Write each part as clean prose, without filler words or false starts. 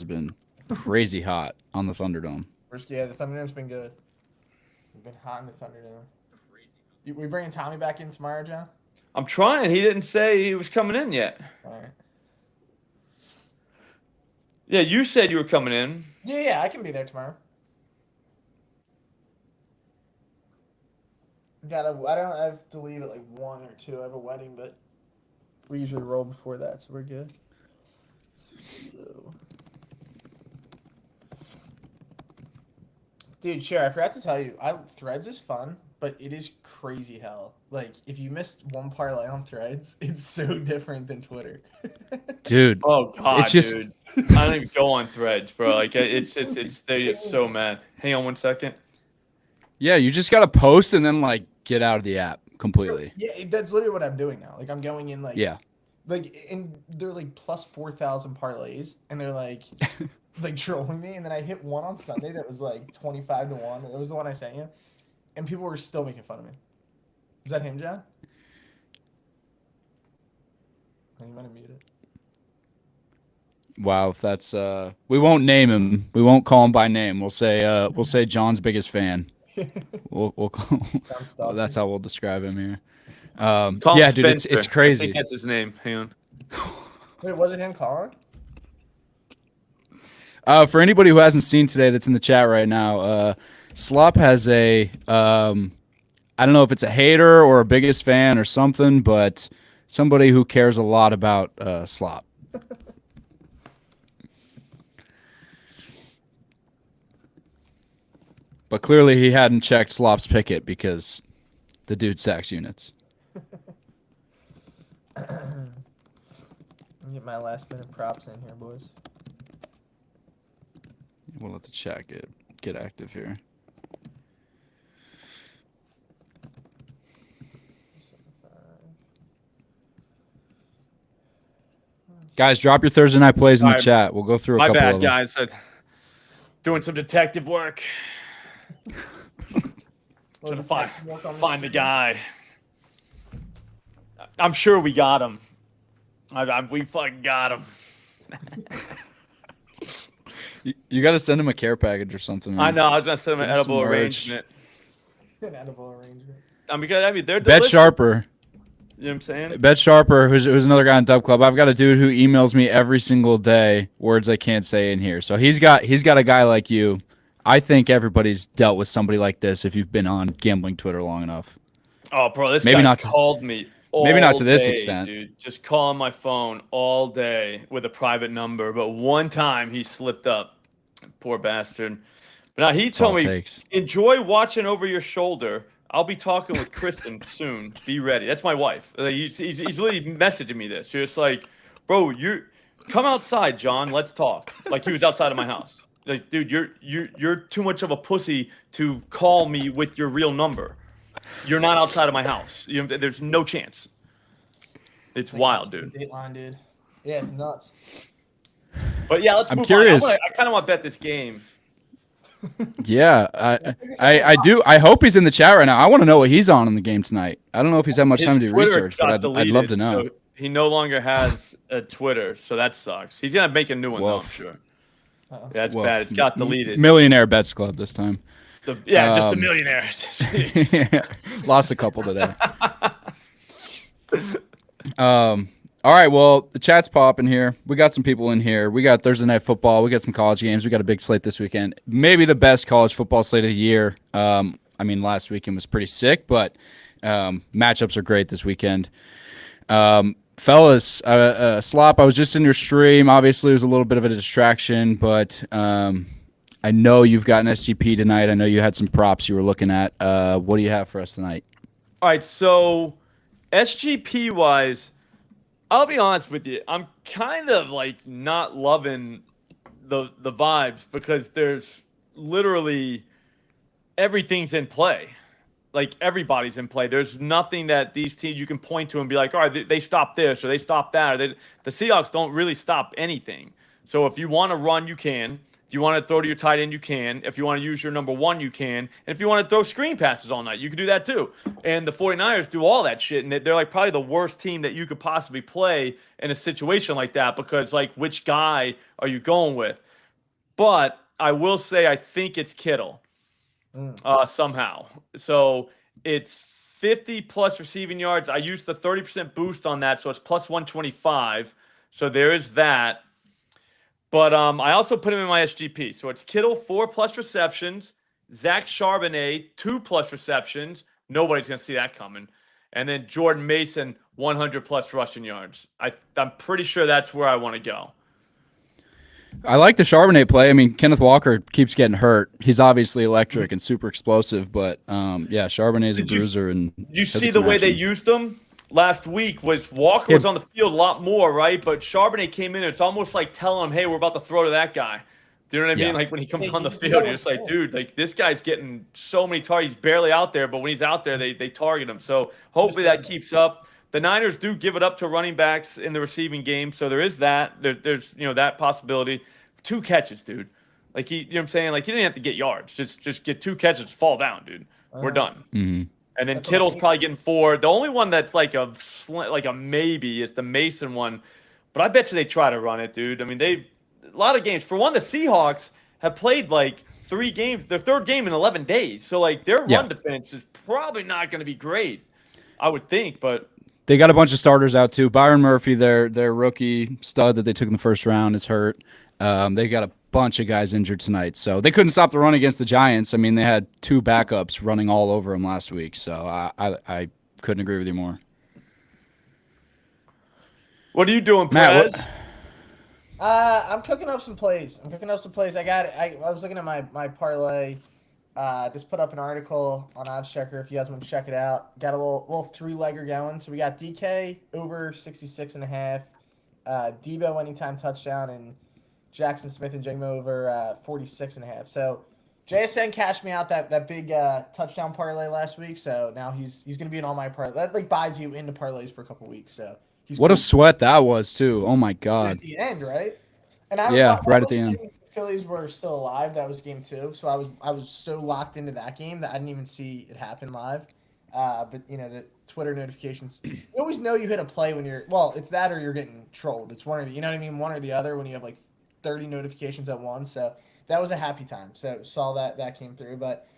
been crazy hot on the Thunderdome. Yeah, the Thunderdome's been good. We've been hot in the Thunderdome. We bringing Tommy back in tomorrow, John? I'm trying. He didn't say he was coming in yet. All right. Yeah, you said you were coming in. Yeah, I can be there tomorrow. I have to leave at like 1 or 2. I have a wedding, but we usually roll before that, so we're good. Dude, sure. I forgot to tell you, Threads is fun, but it is crazy hell. Like, if you missed one parlay on Threads, it's so different than Twitter. Dude. Oh God, it's just... dude. I don't even go on Threads, bro. Like, it's they get so mad. Hang on 1 second. Yeah, you just gotta post and then like get out of the app completely. Yeah, that's literally what I'm doing now. Like, I'm going in like and they're like plus 4,000 parlays, and they're like trolling me. And then I hit one on Sunday that was like 25-1. It was the one I sent you, and people were still making fun of me. Is that him, John? Oh, you might have muted. Wow, if that's we won't name him. We won't call him by name. We'll say John's biggest fan. We'll call, well, that's how we'll describe him here. Yeah, dude, it's crazy. I think that's his name. Hang on. Wait, was it him calling? For anybody who hasn't seen today that's in the chat right now, Slop has a I don't know if it's a hater or a biggest fan or something, but somebody who cares a lot about Slop. But clearly he hadn't checked Slop's picket because the dude stacks units. Let me get my last minute props in here, boys. We'll let the chat get active here. Guys, drop your Thursday night plays in the chat. We'll go through a couple of them. My bad, guys. Doing some detective work. Trying to find the guy. I'm sure we got him. We fucking got him. You got to send him a care package or something. Man. I know. I was gonna send him an edible arrangement. An edible arrangement. I mean, they're Bet Sharper. You know what I'm saying? Bet Sharper, who's another guy in DubClub. I've got a dude who emails me every single day words I can't say in here. So he's got a guy like you. I think everybody's dealt with somebody like this if you've been on gambling Twitter long enough. Oh, bro, this guy called me. Maybe not to this day, extent. Dude. Just calling my phone all day with a private number. But one time he slipped up. Poor bastard. But now he told me, enjoy watching over your shoulder. I'll be talking with Kristen soon. Be ready. That's my wife. He's literally messaging me this. Just like, bro, come outside, John. Let's talk. Like he was outside of my house. Like, dude, you're too much of a pussy to call me with your real number. You're not outside of my house. There's no chance. It's wild, dude. Dateline, dude. Yeah, it's nuts. But yeah, let's move curious. on. I kind of want to bet this game. Yeah, I do. I hope he's in the chat right now. I want to know what he's on in the game tonight. I don't know if he's had much time to do research, but I'd love to know. So he no longer has a Twitter, so that sucks. He's gonna make a new one, though, I'm sure. Yeah, that's bad. It's got deleted. Millionaire Bets Club this time. Just the millionaires. Yeah, lost a couple today. All right, well, the chat's popping here. We got some people in here. We got Thursday Night Football. We got some college games. We got a big slate this weekend. Maybe the best college football slate of the year. I mean, last weekend was pretty sick, but matchups are great this weekend. Fellas, Slop, I was just in your stream. Obviously, it was a little bit of a distraction, but I know you've got an SGP tonight. I know you had some props you were looking at. What do you have for us tonight? All right, so SGP-wise, I'll be honest with you. I'm kind of like not loving the vibes because there's literally everything's in play. Like everybody's in play. There's nothing that these teams you can point to and be like, all right, they stopped this or they stopped that. The Seahawks don't really stop anything. So if you want to run, you can. If you want to throw to your tight end, you can. If you want to use your number one, you can. And if you want to throw screen passes all night, you can do that too. And the 49ers do all that shit. And they're like probably the worst team that you could possibly play in a situation like that because like which guy are you going with? but I will say I think it's Kittle somehow. So it's 50 plus receiving yards. I used the 30% boost on that, so it's plus 125. So there is that. But I also put him in my SGP. So it's Kittle, 4+ receptions. Zach Charbonnet, 2+ receptions. Nobody's going to see that coming. And then Jordan Mason, 100+ rushing yards. I'm pretty sure that's where I want to go. I like the Charbonnet play. I mean, Kenneth Walker keeps getting hurt. He's obviously electric and super explosive, but yeah, Charbonnet's a bruiser. And did you see the way they used him last week? Was Walker was on the field a lot more, right? But Charbonnet came in. It's almost like telling him, "Hey, we're about to throw to that guy." Do you know what I mean? Like when he comes on the field, you're just like, dude, like this guy's getting so many targets. He's barely out there, but when he's out there, they target him. So hopefully that keeps up. The Niners do give it up to running backs in the receiving game, so there is that. There's that possibility. 2 catches, dude. Like you know what I'm saying? Like you didn't have to get yards. Just get 2 catches, fall down, dude. We're done. Mm-hmm. And then Kittle's probably getting 4. The only one that's like a maybe is the Mason one, but I bet you they try to run it, dude. I mean a lot of games. For one, the Seahawks have played like 3 games, their 3rd game in 11 days. So like their run defense is probably not going to be great, I would think, but. They got a bunch of starters out too. Byron Murphy, their rookie stud that they took in the first round, is hurt. They got a bunch of guys injured tonight, so they couldn't stop the run against the Giants. I mean, they had 2 backups running all over them last week, so I couldn't agree with you more. What are you doing, Perez? I'm cooking up some plays. I got it. I was looking at my parlay. Just put up an article on Odds Checker if you guys want to check it out. Got a little 3-legger going. So we got DK over 66.5, Debo anytime touchdown, and Jackson Smith and Jigma over 46.5. So JSN cashed me out that big touchdown parlay last week. So now he's going to be in all my parlays. That like buys you into parlays for a couple weeks. So what a sweat that was too. Oh my God. At the end, right? And right at the end. Phillies were still alive. That was game 2, so I was so locked into that game that I didn't even see it happen live. But the Twitter notifications, you always know you hit a play when it's that or you're getting trolled. It's one or the, one or the other when you have like 30 notifications at once. So that was a happy time. So saw that came through. But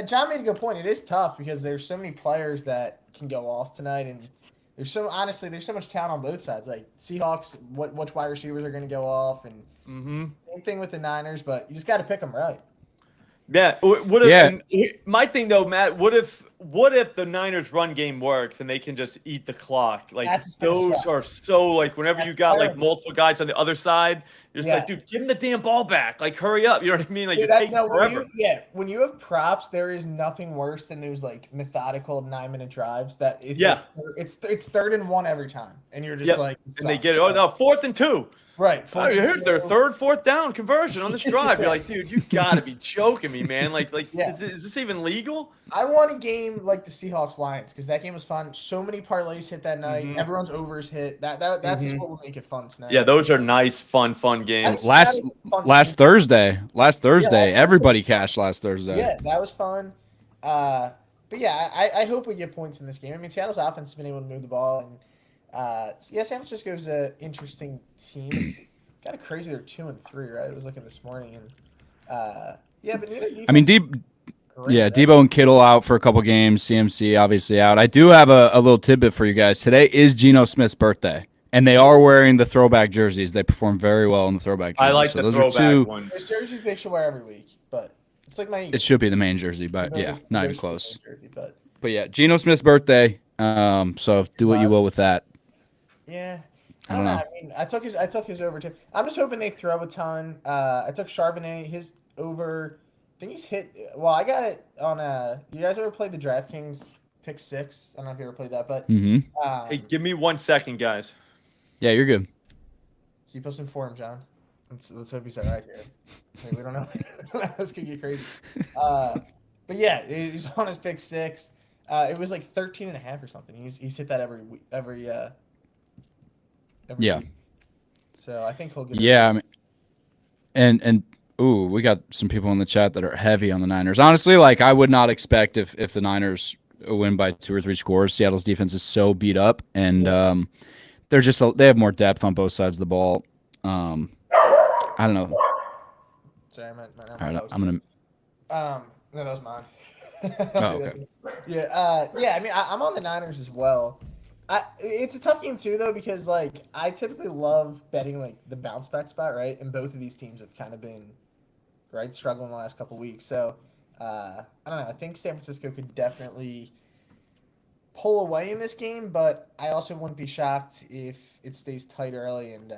John made a good point. It is tough because there's so many players that can go off tonight, and there's so much talent on both sides. Like Seahawks, which wide receivers are going to go off, and same thing with the Niners. But you just got to pick them right. Yeah. My thing though, Matt, what if the Niners run game works and they can just eat the clock? Like those are so like whenever you got like multiple guys on the other side, you're just like, dude, give him the damn ball back. Like hurry up. You know what I mean? Like you're taking forever. When you have props, there is nothing worse than those like methodical 9-minute drives that it's it's 3rd and 1 every time. And you're just like, and they get it. Oh no, 4th and 2. Right. Here's their 3rd, 4th down conversion on this drive. You're like, dude, you gotta be joking me, man. Like, is this even legal? I want a game like the Seahawks Lions because that game was fun. So many parlays hit that night. Everyone's overs hit. That's just what will make it fun tonight. Yeah, those are nice, fun games. Last Thursday, everybody cashed last Thursday. Yeah, that was fun. But yeah, I hope we get points in this game. I mean, Seattle's offense has been able to move the ball, and San Francisco's an interesting team. It's kind of crazy. They're 2-3, right? I was looking this morning, and but I mean, Debo and Kittle out for a couple games. CMC obviously out. I do have a little tidbit for you guys. Today is Geno Smith's birthday, and they are wearing the throwback jerseys. They perform very well in the throwback jerseys. I like the throwback one. There's jerseys they should wear every week, but it's like It should be the main jersey, but not even close. Jersey, but yeah, Geno Smith's birthday. So do what you will with that. Yeah. I don't know. I mean, I took his over too. I'm just hoping they throw a ton. I took Charbonnet, his over. I think he's hit. Well, I got it on you guys ever played the DraftKings Pick 6? I don't know if you ever played that, but hey, give me 1 second, guys. Yeah, you're good. Keep us informed, John. Let's hope he's all right here. We don't know. This could get crazy. But yeah, he's on his Pick 6. It was like 13.5 or something. He's hit that every week. So I think he'll get I mean, and we got some people in the chat that are heavy on the Niners. Honestly, like I would not expect if the Niners win by 2 or 3 scores. Seattle's defense is so beat up, and they have more depth on both sides of the ball. I don't know. Sorry, All right, I'm gonna. No, that was mine. Oh, okay. Yeah. I mean, I'm on the Niners as well. It's a tough game too, though, because like I typically love betting like the bounce back spot, right? And both of these teams have kind of been struggling the last couple weeks. So I don't know. I think San Francisco could definitely pull away in this game, but I also wouldn't be shocked if it stays tight early and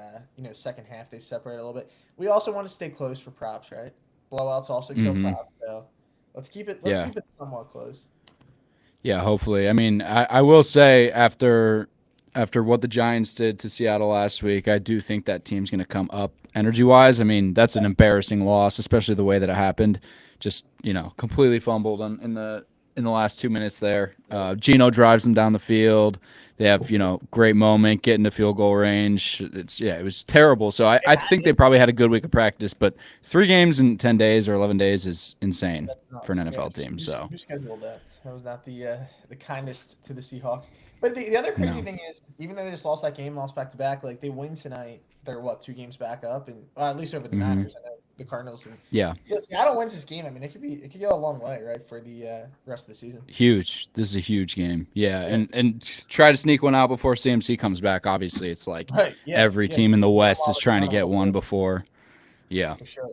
second half they separate a little bit. We also want to stay close for props, right? Blowouts also kill props, so let's keep it somewhat close. Yeah, hopefully. I mean, I will say after what the Giants did to Seattle last week, I do think that team's going to come up energy-wise. I mean, that's an embarrassing loss, especially the way that it happened. Just, completely fumbled in the last 2 minutes there. Geno drives them down the field. They have, great moment, get into field goal range. It was terrible. So I think they probably had a good week of practice, but 3 games in 10 days or 11 days is insane for an NFL team. So who scheduled that? That was not the kindest to the Seahawks. But the other crazy thing is, even though they just lost that game, lost back to back, like they win tonight, they're 2 games back up, and at least over the Niners. I know the Cardinals. And Seattle wins this game. I mean, it could go a long way, right, for the rest of the season. Huge. This is a huge game. Yeah. And try to sneak one out before CMC comes back. Obviously, it's like every team in the West is trying to get one before. Yeah. For sure.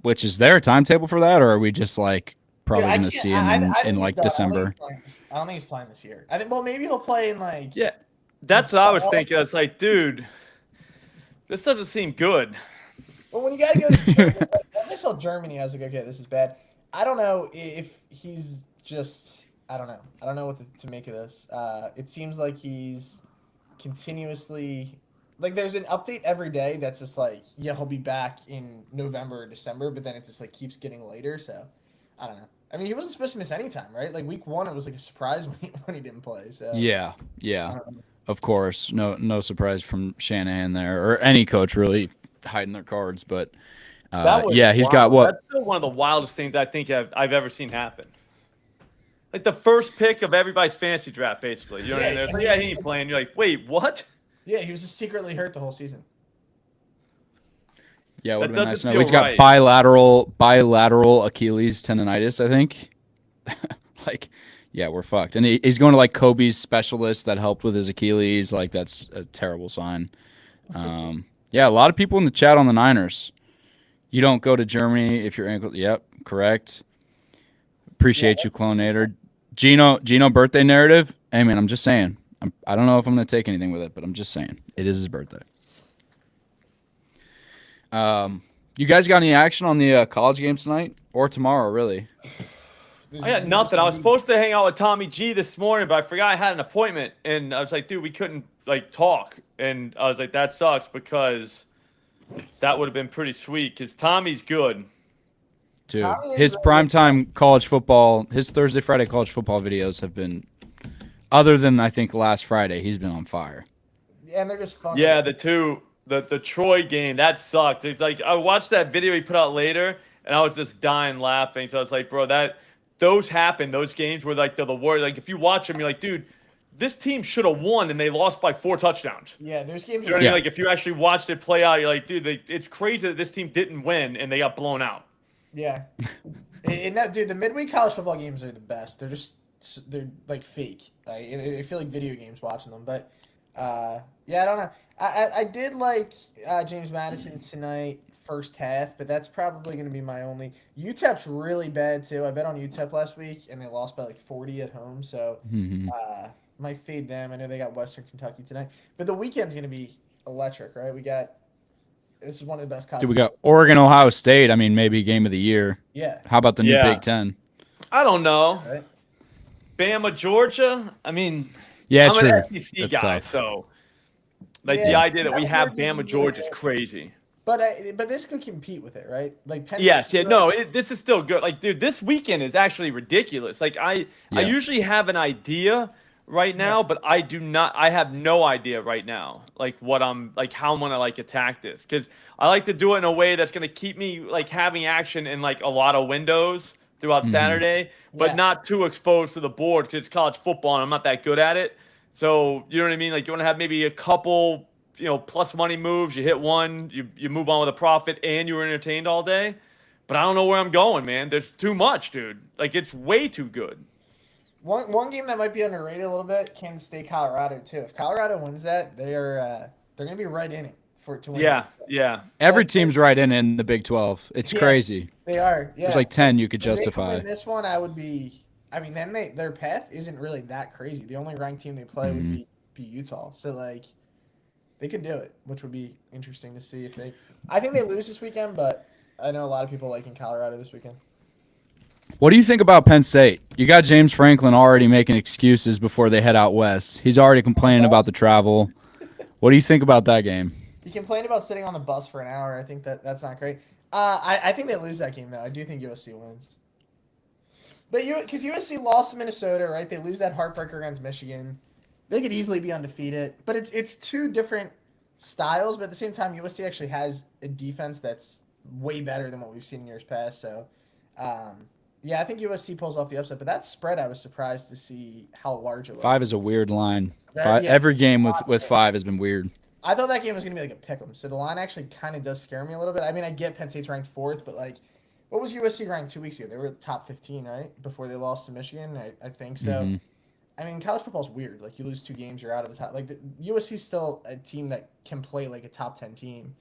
Which is there a timetable for that, or are we just like probably going to see him in like December? I don't think he's playing this year. I think maybe he'll play in like. Yeah, that's what I was thinking. I was like, dude, this doesn't seem good. But when you got to go to Germany, once I saw Germany, I was like, okay, this is bad. I don't know if he's just. I don't know. I don't know what to make of this. It seems like he's continuously. Like, there's an update every day that's just like, yeah, he'll be back in November or December, but then it just like keeps getting later. So, I don't know. I mean, he wasn't supposed to miss any time, right? Like week 1, it was like a surprise when he didn't play. So yeah, of course, no surprise from Shanahan there or any coach really hiding their cards, but he's wild. got what? That's still one of the wildest things I think I've ever seen happen. Like the first pick of everybody's fantasy draft, basically. You know what I mean? Like, he ain't playing. You're like, wait, what? Yeah, he was just secretly hurt the whole season. Yeah, it would have been nice to know. He's got bilateral Achilles tendonitis, I think. We're fucked. And he's going to like Kobe's specialist that helped with his Achilles. Like, that's a terrible sign. A lot of people in the chat on the Niners. You don't go to Germany if your ankle. Yep, correct. Appreciate you, Clonator. Gino birthday narrative. Hey, man, I'm just saying. I don't know if I'm going to take anything with it, but I'm just saying. It is his birthday. You guys got any action on the college games tonight or tomorrow, really? I got nothing. I was supposed to hang out with Tommy G this morning, but I forgot I had an appointment, and I was like, dude, we couldn't like talk, and I was like, that sucks because that would have been pretty sweet because Tommy's good. Dude, his primetime college football, his Thursday, Friday college football videos have been, other than I think last Friday, he's been on fire. Yeah, and they're just fun. Yeah, the Troy game, that sucked. It's like I watched that video he put out later, and I was just dying laughing. So I was like, bro, those happen. Those games where like they're the worst. Like if you watch them, you're like, dude, this team should have won, and they lost by 4 touchdowns. Yeah, there's games. You know what I mean? Like if you actually watched it play out, you're like, dude, it's crazy that this team didn't win and they got blown out. Yeah, dude, the midweek college football games are the best. They're like fake. I feel like video games watching them, but I don't know. I did like James Madison tonight, first half, but that's probably going to be my only. UTEP's really bad too. I bet on UTEP last week, and they lost by like 40 at home, so might fade them. I know they got Western Kentucky tonight, but the weekend's going to be electric, right? This is one of the best college. Dude, we got Oregon, Ohio State. I mean, maybe game of the year. Yeah. How about the new Big Ten? I don't know. Right? Bama, Georgia. I mean, yeah, I'm true. an SEC That's guy, tough. so the idea that we have Bama, Georgia is crazy. But this could compete with it, right? Like this is still good. Like, dude, this weekend is actually ridiculous. Like, I usually have an idea right now, but I have no idea right now, like how I'm going to like attack this. Cause I like to do it in a way that's going to keep me like having action in like a lot of windows throughout Saturday, but not too exposed to the board. Cause it's college football and I'm not that good at it. So you know what I mean? Like you want to have maybe a couple plus money moves. You hit one, you move on with a profit, and you were entertained all day. But I don't know where I'm going, man. There's too much, dude. Like, it's way too good. One game that might be underrated a little bit, Kansas State, Colorado too. If Colorado wins that, they're gonna be right in it to win. Yeah. Every team's right in the Big 12. It's crazy. They are. Yeah. There's like 10 you could If they justify. win this one, I would be. I mean, then their path isn't really that crazy. The only ranked team they play would be Utah. So like, they could do it, which would be interesting to see if they. I think they lose this weekend, but I know a lot of people liking Colorado this weekend. What do you think about Penn State? You got James Franklin already making excuses before they head out west. He's already complaining about the travel. What do you think about that game? He complained about sitting on the bus for an hour. I think that's not great. I think they lose that game, though. I do think USC wins. But because USC lost to Minnesota, right? They lose that heartbreaker against Michigan. They could easily be undefeated. But it's two different styles. But at the same time, USC actually has a defense that's way better than what we've seen in years past. So, yeah, I think USC pulls off the upset, but that spread I was surprised to see how large it was. 5 is a weird line. Every game with 5 has been weird. I thought that game was going to be like a pick'em, so the line actually kind of does scare me a little bit. I mean, I get Penn State's ranked 4th, but like, what was USC ranked 2 weeks ago? They were top 15, right? Before they lost to Michigan, I think so. Mm-hmm. I mean, college football's weird. Like, you lose 2 games, you're out of the top. Like, USC's still a team that can play like a top 10 team.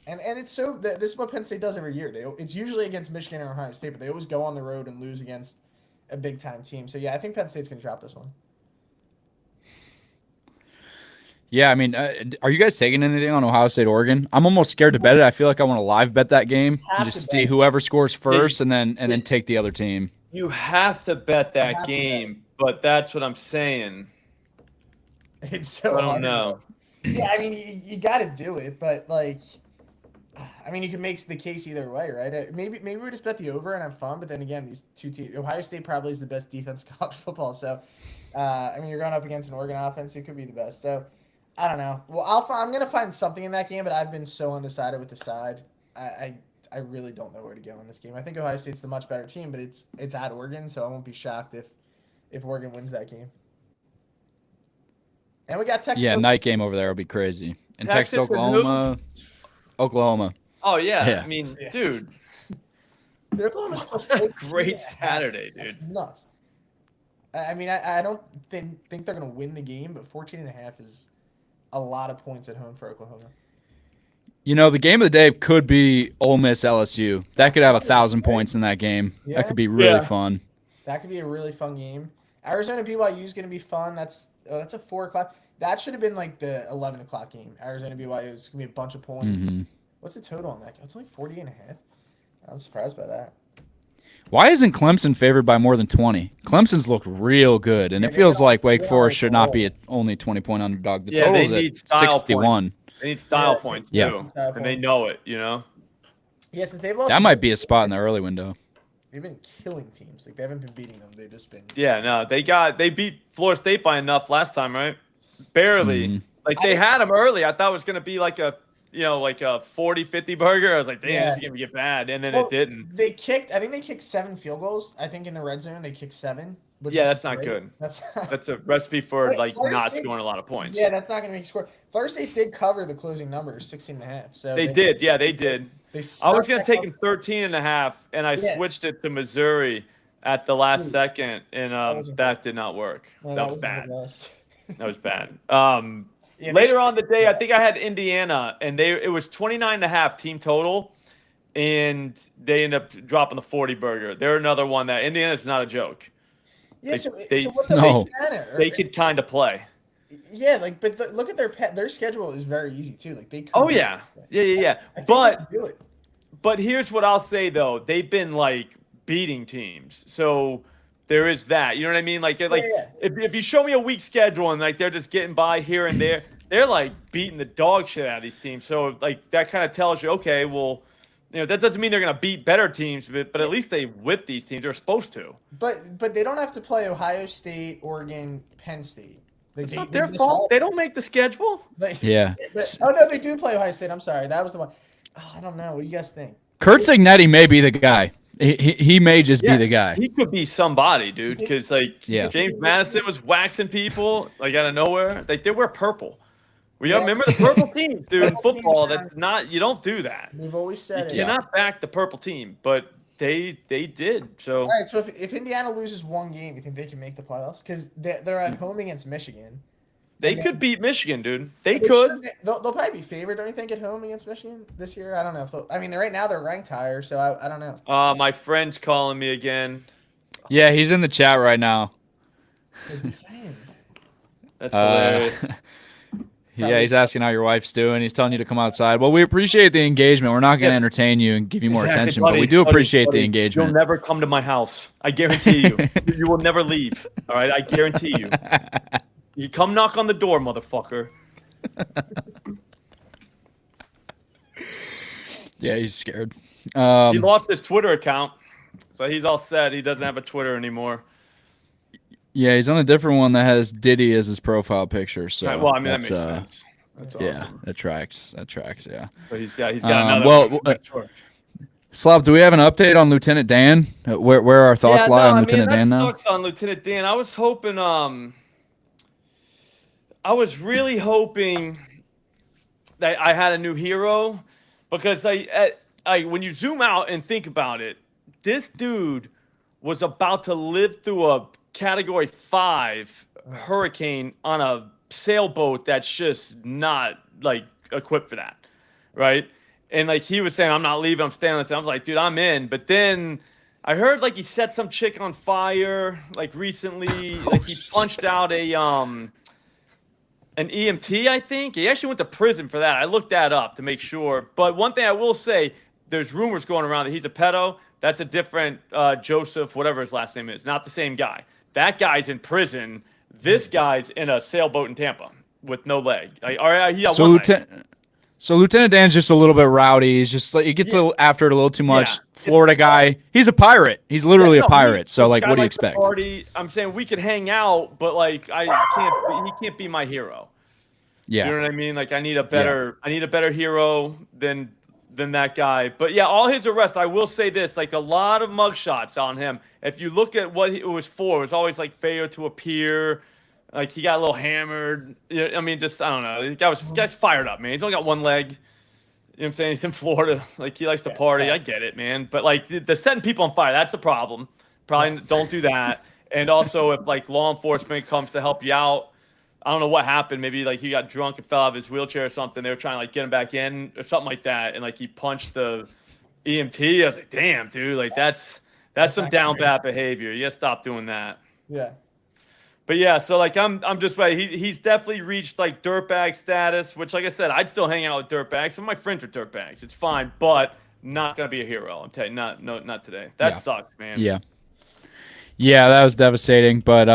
And it's this is what Penn State does every year. It's usually against Michigan or Ohio State, but they always go on the road and lose against a big time team. So yeah, I think Penn State's gonna drop this one. Yeah, I mean, are you guys taking anything on Ohio State, Oregon? I'm almost scared to bet it. I feel like I want to live bet that game and just see whoever scores first, and then take the other team. You have to bet that game, but that's what I'm saying. It's so I don't know. Yeah, I mean, you got to do it, but like. I mean, you can make the case either way, right? Maybe we just bet the over and have fun, but then again, these two teams, Ohio State probably is the best defense in college football. So, I mean, you're going up against an Oregon offense, it could be the best. So, I don't know. Well, I'm going to find something in that game, but I've been so undecided with the side. I really don't know where to go in this game. I think Ohio State's the much better team, but it's at Oregon, so I won't be shocked if Oregon wins that game. And we got Texas. Yeah, night game over there will be crazy. And Texas Oklahoma. Oh, yeah. I mean, dude. Oklahoma's great Saturday, dude. That's nuts. I mean, I don't think they're going to win the game, but 14.5 is a lot of points at home for Oklahoma. You know, the game of the day could be Ole Miss LSU. That could have 1,000 points in that game. Yeah. That could be really fun. That could be a really fun game. Arizona BYU is going to be fun. That's a 4:00. That should have been like the 11 o'clock game. Arizona BYU is going to be a bunch of points. Mm-hmm. What's the total on that? It's only 40.5. I was surprised by that. Why isn't Clemson favored by more than 20? Clemson's looked real good, and it feels like Wake Forest should not be only 20-point underdog. The total's at 61. They need style points, too. Yeah. And they know it, you know? Yeah, since they've lost. That might be a spot in the early window. They've been killing teams. Like, they haven't been beating them. They've just been. Yeah, no. They beat Florida State by enough last time, right? Barely. Mm-hmm. Like, they had them early. I thought it was going to be like a 40-50 burger. I was like, damn, this is going to get bad. And then it didn't. I think they kicked 7 field goals. I think in the red zone, they kicked 7. That's not good. That's a recipe for, not scoring a lot of points. Yeah, that's not going to make you score. Florida State did cover the closing numbers, 16.5. So they did. Yeah, they did. I was going to take them 13.5, and I switched it to Missouri at the last second, and that did not work. That was bad. That was bad. Later on the day, I think I had Indiana, and it was 29.5 team total, and they ended up dropping the 40 burger. They're another one that Indiana's not a joke. Yeah, so what's up with Indiana? They could kind of play. Yeah, but look at their schedule is very easy too. Like they. Oh yeah. But here's what I'll say though: they've been beating teams, so there is that. You know what I mean? If you show me a weak schedule and they're just getting by here and there, they're beating the dog shit out of these teams. So that kind of tells you, okay, well. That doesn't mean they're going to beat better teams, but at least they whip these teams. They're supposed to. But they don't have to play Ohio State, Oregon, Penn State. It's not their fault. They don't make the schedule. Yeah. No, they do play Ohio State. I'm sorry. That was the one. Oh, I don't know. What do you guys think? Kurt Cignetti may be the guy. He may just be the guy. He could be somebody, dude, because James Madison was waxing people out of nowhere. They wear purple. We remember the purple team, dude. In Purple football, team's that's not. You don't do that. We've always said You it. cannot back the purple team, but they did. So All right, so if Indiana loses one game, you think they can make the playoffs? Because they're at home against Michigan. they could beat Michigan, dude. They They could. should- They'll probably be favored, don't you think, at home against Michigan this year? I don't know. I mean, right now they're ranked higher, so I don't know. My friend's calling me again. Yeah, he's in the chat right now. What's he saying? That's hilarious. Yeah, he's asking how your wife's doing. He's telling you to come outside. Well, we appreciate the engagement. We're not going to entertain you and give you more Exactly, attention, buddy, but we do appreciate buddy. the engagement. You'll never come to my house. I guarantee you. You will never leave. All right, I guarantee you. You come knock on the door, motherfucker. Yeah, he's scared. He lost his Twitter account, so he's all set. He doesn't have a Twitter anymore. Yeah, he's on a different one that has Diddy as his profile picture. So Well, I mean, that makes sense. That's awesome. Yeah, that tracks. That tracks. Yeah. But he's got another. Well, Slav, do we have an update on Lieutenant Dan? Where our thoughts lie on Lieutenant Dan now? Sucks on Lieutenant Dan. I was hoping. I was really hoping that I had a new hero, because when you zoom out and think about it, this dude was about to live through a Category 5 hurricane on a sailboat that's just not like equipped for that, right? And like he was saying, I'm not leaving, I'm staying on this. I was like, dude, I'm in. But then I heard like he set some chick on fire like recently. Like he punched out an EMT, I think. He actually went to prison for that. I looked that up to make sure. But one thing I will say, there's rumors going around that he's a pedo. That's a different Joseph, whatever his last name is. Not the same guy. That guy's in prison. This guy's in a sailboat in Tampa with no leg. He got one leg. So Lieutenant Dan's just a little bit rowdy. He's just like, he gets after it a little too much. Yeah. Florida guy. He's a pirate. He's literally a pirate. So like, what do you expect? Party. I'm saying we could hang out, but like he can't be my hero. Yeah. You know what I mean? Like I need a better hero than that guy. But yeah, all his arrests, I will say this, like a lot of mugshots on him. If you look at what it was for, it was always like failure to appear. Like he got a little hammered. I mean, just I don't know. The guy's fired up, man. He's only got one leg. You know what I'm saying? He's in Florida. Like he likes to party. I get it, man. But like the setting people on fire, that's a problem. Probably don't do that. And also, if like law enforcement comes to help you out, I don't know what happened. Maybe like he got drunk and fell out of his wheelchair or something. They were trying to like get him back in or something like that, and like he punched the EMT. I was like, damn, dude, like that's some down bad behavior. You gotta stop doing that. Yeah. But yeah, so like I'm just ready. He's definitely reached like dirtbag status, which like I said, I'd still hang out with dirtbags. Some of my friends are dirtbags. It's fine, but not gonna be a hero. I'm telling you, not today. That sucks, man. Yeah. Yeah, that was devastating. But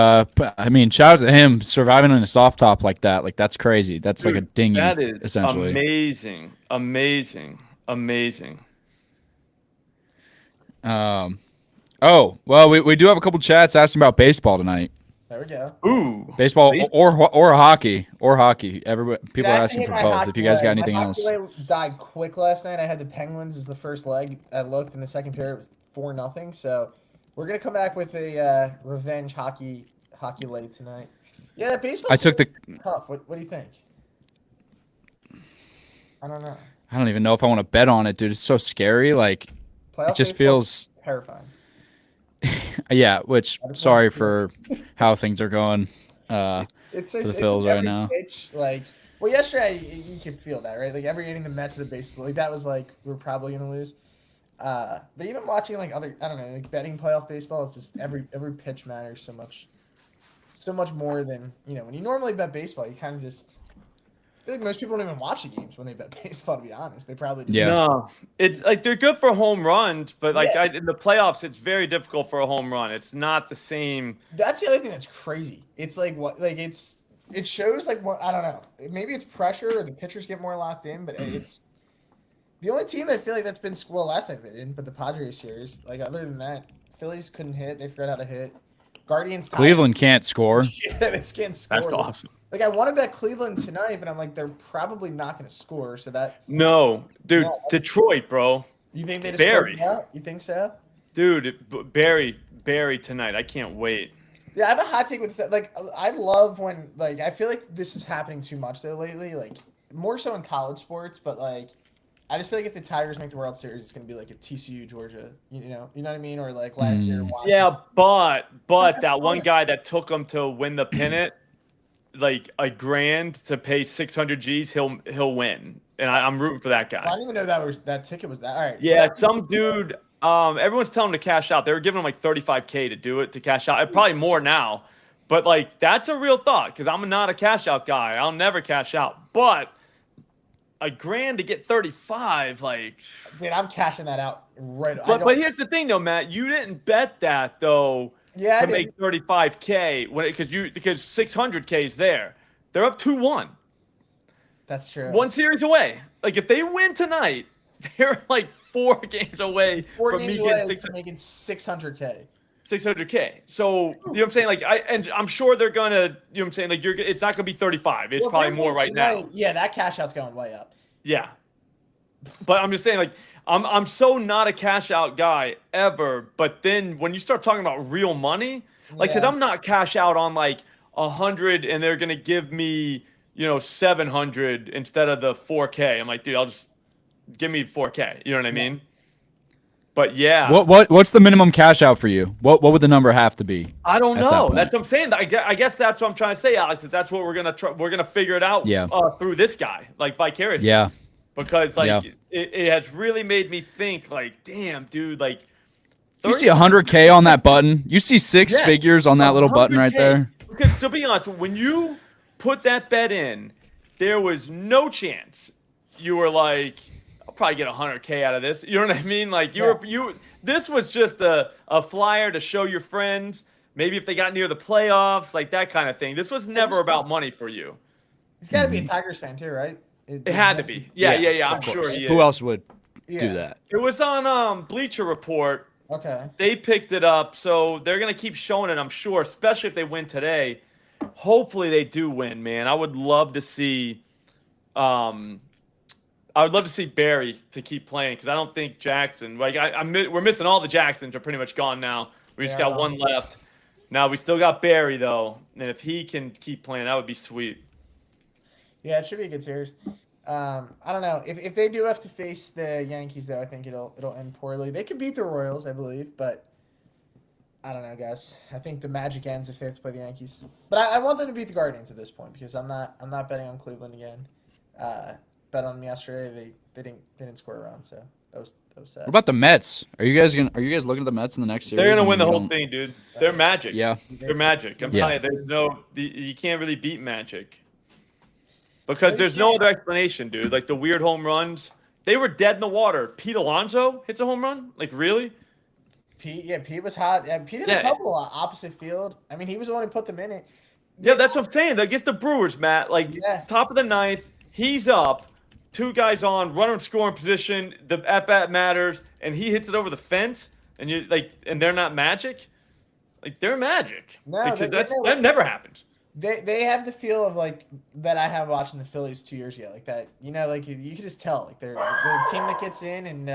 I mean, shout out to him surviving on a soft top like that. Like that's crazy. That's Dude, like a dinghy. That is essentially amazing. Oh well, we do have a couple chats asking about baseball tonight. There we go. Ooh, baseball. Or hockey. Everybody, people are asking for both. If you guys got anything else, my hockey leg died quick last night. I had the Penguins as the first leg. I looked in the second period; it was 4-0. So we're gonna come back with a revenge hockey late tonight. Yeah, that baseball. I took the tough. What do you think? I don't know. I don't even know if I want to bet on it, dude. It's so scary. Like Playoff it just feels terrifying. Yeah, which sorry for how things are going It's for the Phils right now. Pitch, like, well, yesterday you could feel that, right? Like every inning the Mets to the bases, like that was like we're probably gonna lose. But even watching like other, I don't know, like betting playoff baseball, it's just every pitch matters so much more than when you normally bet baseball. You kind of just. I feel like most people don't even watch the games when they bet baseball, to be honest. They probably just No, it's like they're good for home runs, but like in the playoffs, it's very difficult for a home run. It's not the same. That's the other thing that's crazy. It's like it shows like what I don't know. Maybe it's pressure or the pitchers get more locked in, but it's the only team that I feel like that's been last night they didn't, but the Padres series. Like other than that, Phillies couldn't hit. They forgot how to hit. Guardians. Cleveland can't score. Yeah, they just can't score. That's awesome. Like I want to bet Cleveland tonight, but I'm like they're probably not going to score. So that no, dude, Detroit, bro. You think they just close it out? You think so? Dude, Barry tonight. I can't wait. Yeah, I have a hot take with that. Like, I love when I feel like this is happening too much though lately. Like more so in college sports, but like I just feel like if the Tigers make the World Series, it's gonna be like a TCU Georgia. You know what I mean? Or like last year Washington. Yeah, but It's that one fun. guy that took him to win the pennant, like a grand to pay 600 G's, he'll win, and I'm rooting for that guy. Well, I didn't even know that ticket was that. All right. Yeah, some dude. Everyone's telling him to cash out. They were giving him like 35K to cash out. Probably more now, but like that's a real thought because I'm not a cash out guy. I'll never cash out, but a grand to get 35, like. Dude, I'm cashing that out right. But here's the thing though, Matt. You didn't bet that though. Yeah, to make 35K because 600K is there. They're up 2-1. That's true. One series away. Like if they win tonight, they're like 4 games away from me getting making 600K. 600K. So you know what I'm saying? Like I'm sure they're gonna. You know what I'm saying? Like it's not gonna be 35. It's probably more right now. Yeah, that cash out's going way up. Yeah. But I'm just saying, like, I'm so not a cash out guy ever. But then when you start talking about real money, like, because I'm not cash out on like 100 and they're gonna give me 700 instead of the 4K. I'm like, dude, I'll just give me 4K. You know what I mean? But yeah. What's the minimum cash out for you? What would the number have to be? I don't know. That's what I'm saying. I guess that's what I'm trying to say, Alex. Is that's what we're gonna try. We're gonna figure it out. Through this guy, like vicariously. Yeah. Because it has really made me think like, damn, dude, like. You see 100K on that button. You see six figures on that little button right there. Because to be honest, when you put that bet in, there was no chance you were like, I'll probably get 100K out of this. You know what I mean? Like you. This was just a flyer to show your friends. Maybe if they got near the playoffs, like that kind of thing. This was never about money for you. He's got to be a Tigers fan too, right? It had to be. Yeah. I'm sure he is. Who else would do that? It was on Bleacher Report. Okay. They picked it up, so they're going to keep showing it, I'm sure, especially if they win today. Hopefully they do win, man. I would love to see Barry to keep playing because I don't think Jackson, like we're missing all the Jacksons are pretty much gone now. We just got one left. Now we still got Barry though, and if he can keep playing, that would be sweet. Yeah, it should be a good series. I don't know if they do have to face the Yankees though. I think it'll end poorly. They could beat the Royals, I believe, but I don't know, guys. I think the magic ends if they have to play the Yankees. But I want them to beat the Guardians at this point because I'm not betting on Cleveland again. Bet on them yesterday. They didn't score a run, so that was sad. What about the Mets? Are you guys looking at the Mets in the next series? They're gonna win the whole thing, dude. They're magic. Yeah, they're magic. I'm telling you, you can't really beat magic. Because there's no other explanation, dude. Like the weird home runs, they were dead in the water. Pete Alonso hits a home run? Like really? Pete was hot. Yeah, Pete had a couple opposite field. I mean, he was the one who put them in it. Yeah, that's what I'm saying. Against the Brewers, Matt. Like top of the ninth, he's up, 2 guys on, runner in scoring position. The at bat matters, and he hits it over the fence. And you and they're not magic. Like they're magic. No, because that never happens. They have the feel of like that I have watching the Phillies 2 years ago, like that. Like you can just tell, like they're a team that gets in and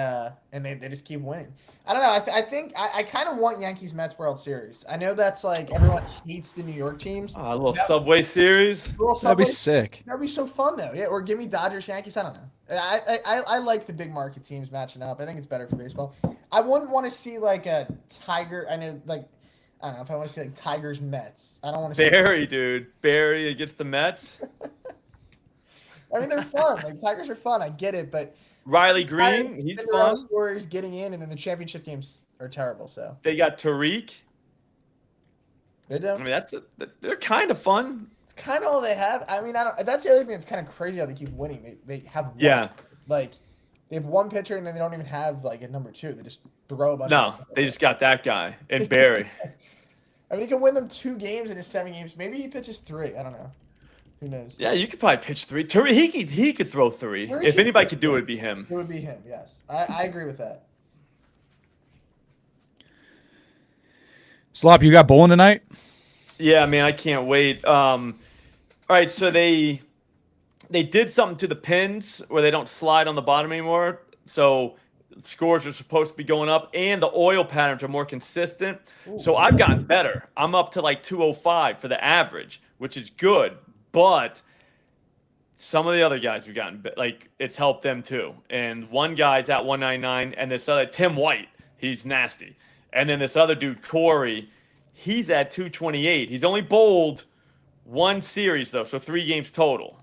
they just keep winning. I don't know. I think I kind of want Yankees Mets World Series. I know that's like everyone hates the New York teams. A little Subway Series. That'd be sick. That'd be so fun though. Yeah, or give me Dodgers Yankees. I don't know. I like the big market teams matching up. I think it's better for baseball. I wouldn't want to see like a Tiger. I don't know if I want to see like Tigers Mets. I don't want to see Barry, dude. Barry against the Mets. I mean, they're fun. Like Tigers are fun. I get it, but Riley Green, he's fun. Stories getting in, and then the championship games are terrible. So they got Tariq. They do. I mean, they're kind of fun. It's kind of all they have. I mean, that's the other thing that's kind of crazy how they keep winning. They have one. Yeah. Like they have one pitcher, and then they don't even have like a number 2. They just throw a bunch. No, they just got that guy and Barry. I mean, he could win them 2 games in his 7 games. Maybe he pitches 3. I don't know. Who knows? Yeah, you could probably pitch 3. He could throw 3. If anybody could do it, it'd be him. It would be him. Yes, I agree with that. Slop, you got bowling tonight? Yeah, man, I can't wait. All right, so they did something to the pins where they don't slide on the bottom anymore. So scores are supposed to be going up, and the oil patterns are more consistent. So I've gotten better. I'm up to like 205 for the average, which is good. But some of the other guys have gotten like it's helped them too. And one guy's at 199, and this other Tim White, he's nasty. And then this other dude Corey, he's at 228. He's only bowled one series though, so 3 games total.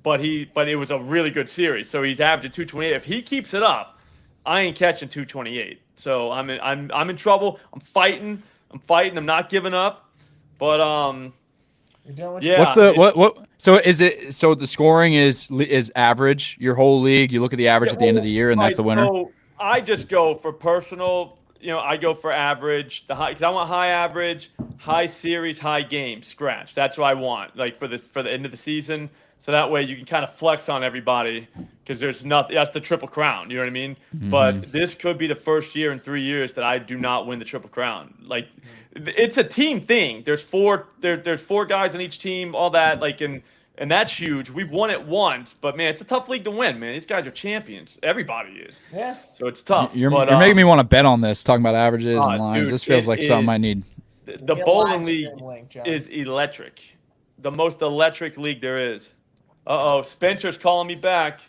But it was a really good series, so he's averaging 228. If he keeps it up, I ain't catching 228. So I'm in trouble. I'm fighting. I'm not giving up. But yeah. What's the what? So is it? So the scoring is average. Your whole league. You look at the average at the end of the year, and that's the winner. So I just go for personal. I go for average. Because I want high average, high series, high game, scratch. That's what I want. Like for the end of the season. So that way you can kind of flex on everybody because there's nothing. That's the Triple Crown. You know what I mean? Mm-hmm. But this could be the first year in 3 years that I do not win the Triple Crown. Like, it's a team thing. There's four guys on each team. All that and that's huge. We've won it once, but man, it's a tough league to win. Man, these guys are champions. Everybody is. Yeah. So it's tough. You're making me want to bet on this. Talking about averages and lines. Dude, this feels like something I need. The bowling league is electric. The most electric league there is. Uh-oh, Spencer's calling me back.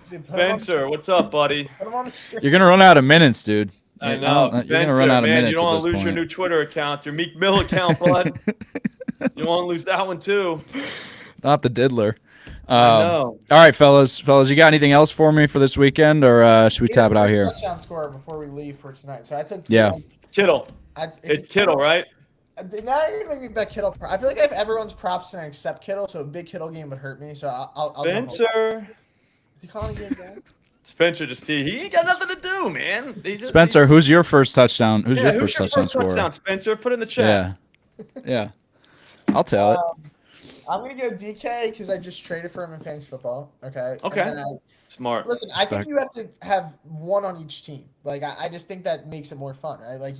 Spencer, what's up, buddy? You're going to run out of minutes, dude. I know. You're going to run out of minutes. You don't want to lose your new Twitter account, your Meek Mill account, bud. You want to lose that one, too. Not the diddler. I know. All right, fellas, you got anything else for me for this weekend, or should we tap it out here? Touchdown score before we leave for tonight. So I took Kittle. It's Kittle, right? Now you're gonna make me bet Kittle. I feel like I have everyone's props tonight except Kittle, so a big Kittle game would hurt me. So I'll Spencer. Is he calling you again? Spencer he ain't got nothing to do, man. Spencer, who's your first touchdown? Who's your first touchdown scorer? Spencer, put in the chat. Yeah. I'll tell it. I'm gonna go DK because I just traded for him in fantasy football. Okay. Smart. Listen, I think you have to have one on each team. Like I just think that makes it more fun, right? Like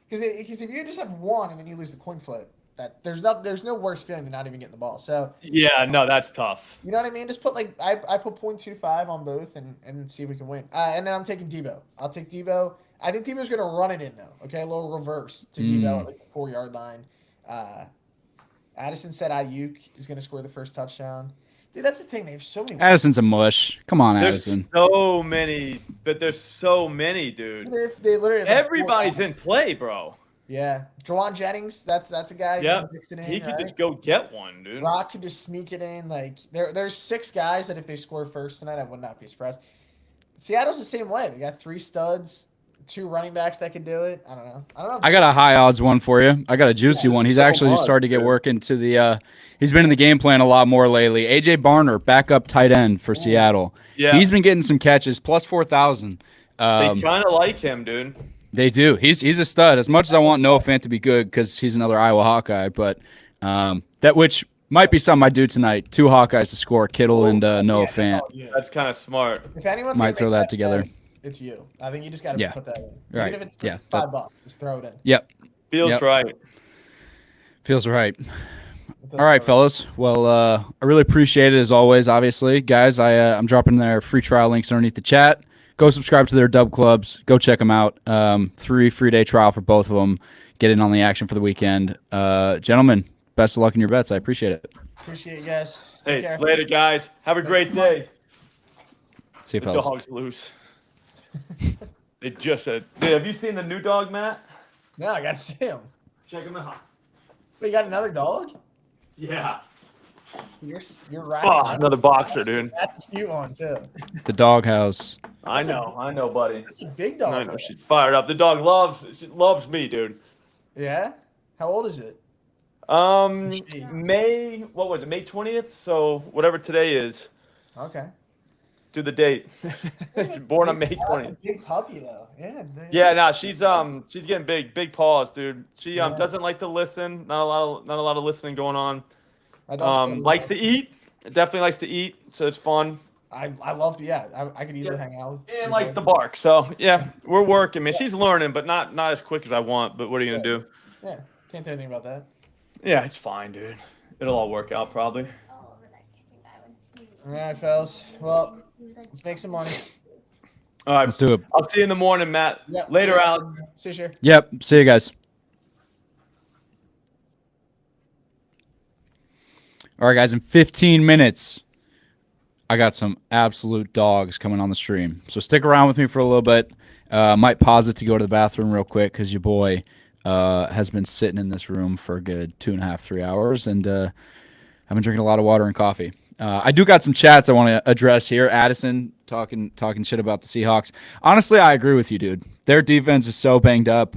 because if you just have one and then you lose the coin flip, that there's no worse feeling than not even getting the ball. So yeah, no, that's tough. You know what I mean? Just put I put 0.25 on both and see if we can win. And then I'm taking Debo. I'll take Debo. I think Debo's gonna run it in though. Okay, a little reverse to Debo at like the 4-yard line. Addison said Ayuk is gonna score the first touchdown. Dude, that's the thing. They have so many. Addison's a mush. Come on, Addison. There's so many, dude. They literally have everybody's in play, bro. Yeah, Jawan Jennings. That's a guy. Yeah, he could just go get one, dude. Rock could just sneak it in. Like there's 6 guys that if they score first tonight, I would not be surprised. Seattle's the same way. They got 3 studs, 2 running backs that could do it. I don't know. I got a high odds one for you. I got a juicy one. He's actually started to get work into the. He's been in the game plan a lot more lately. AJ Barner, backup tight end for Seattle. Yeah, he's been getting some catches, plus 4,000. They kind of like him, dude. They do. He's a stud. As much as I want Noah Fant to be good because he's another Iowa Hawkeye, but that which might be something I do tonight. 2 Hawkeyes to score, Kittle and Noah Fant. That's kind of smart. If anyone's might throw that together. It's you. I think you just got to put that in. Right. Even if it's $5, just throw it in. Yep. Feels right. Feels right. All right, fellas. Well, I really appreciate it as always. Obviously, guys, I'm dropping their free trial links underneath the chat. Go subscribe to their DubClubs. Go check them out. 3 free day trial for both of them. Get in on the action for the weekend. Gentlemen, best of luck in your bets. I appreciate it. Appreciate you guys. Take care. Later, guys. Have a great day. See you, fellas. The dog's loose. They just said, have you seen the new dog, Matt? No, I got to see him. Check him out. Wait, you got another dog? Yeah. You're right. Oh, another boxer, dude. That's a cute one, too. The doghouse. I know, buddy. That's a big dog. I know, she's fired up. The dog loves me, dude. Yeah? How old is it? May 20th? So whatever today is. Okay. Do the date. Born on May 20th. That's a big puppy, though. Yeah. Yeah, no, she's getting big paws, dude. She doesn't like to listen. Not a lot of listening going on. Likes to eat. Definitely likes to eat, so it's fun. I love. Yeah, I could easily hang out with. And likes to bark. So yeah, we're working, man. She's learning, but not as quick as I want. But what are you gonna do? Yeah, can't do anything about that. Yeah, it's fine, dude. It'll all work out probably. All right, fellas. Well, let's make some money. All right. Let's do it. I'll see you in the morning, Matt. Yep. Later, Alex. See you, sure. Yep. See you guys. All right, guys. In 15 minutes, I got some absolute dogs coming on the stream. So stick around with me for a little bit. Might pause it to go to the bathroom real quick because your boy has been sitting in this room for a good 2.5, 3 hours, and I've been drinking a lot of water and coffee. I do got some chats I want to address here. Addison talking shit about the Seahawks. Honestly, I agree with you, dude. Their defense is so banged up.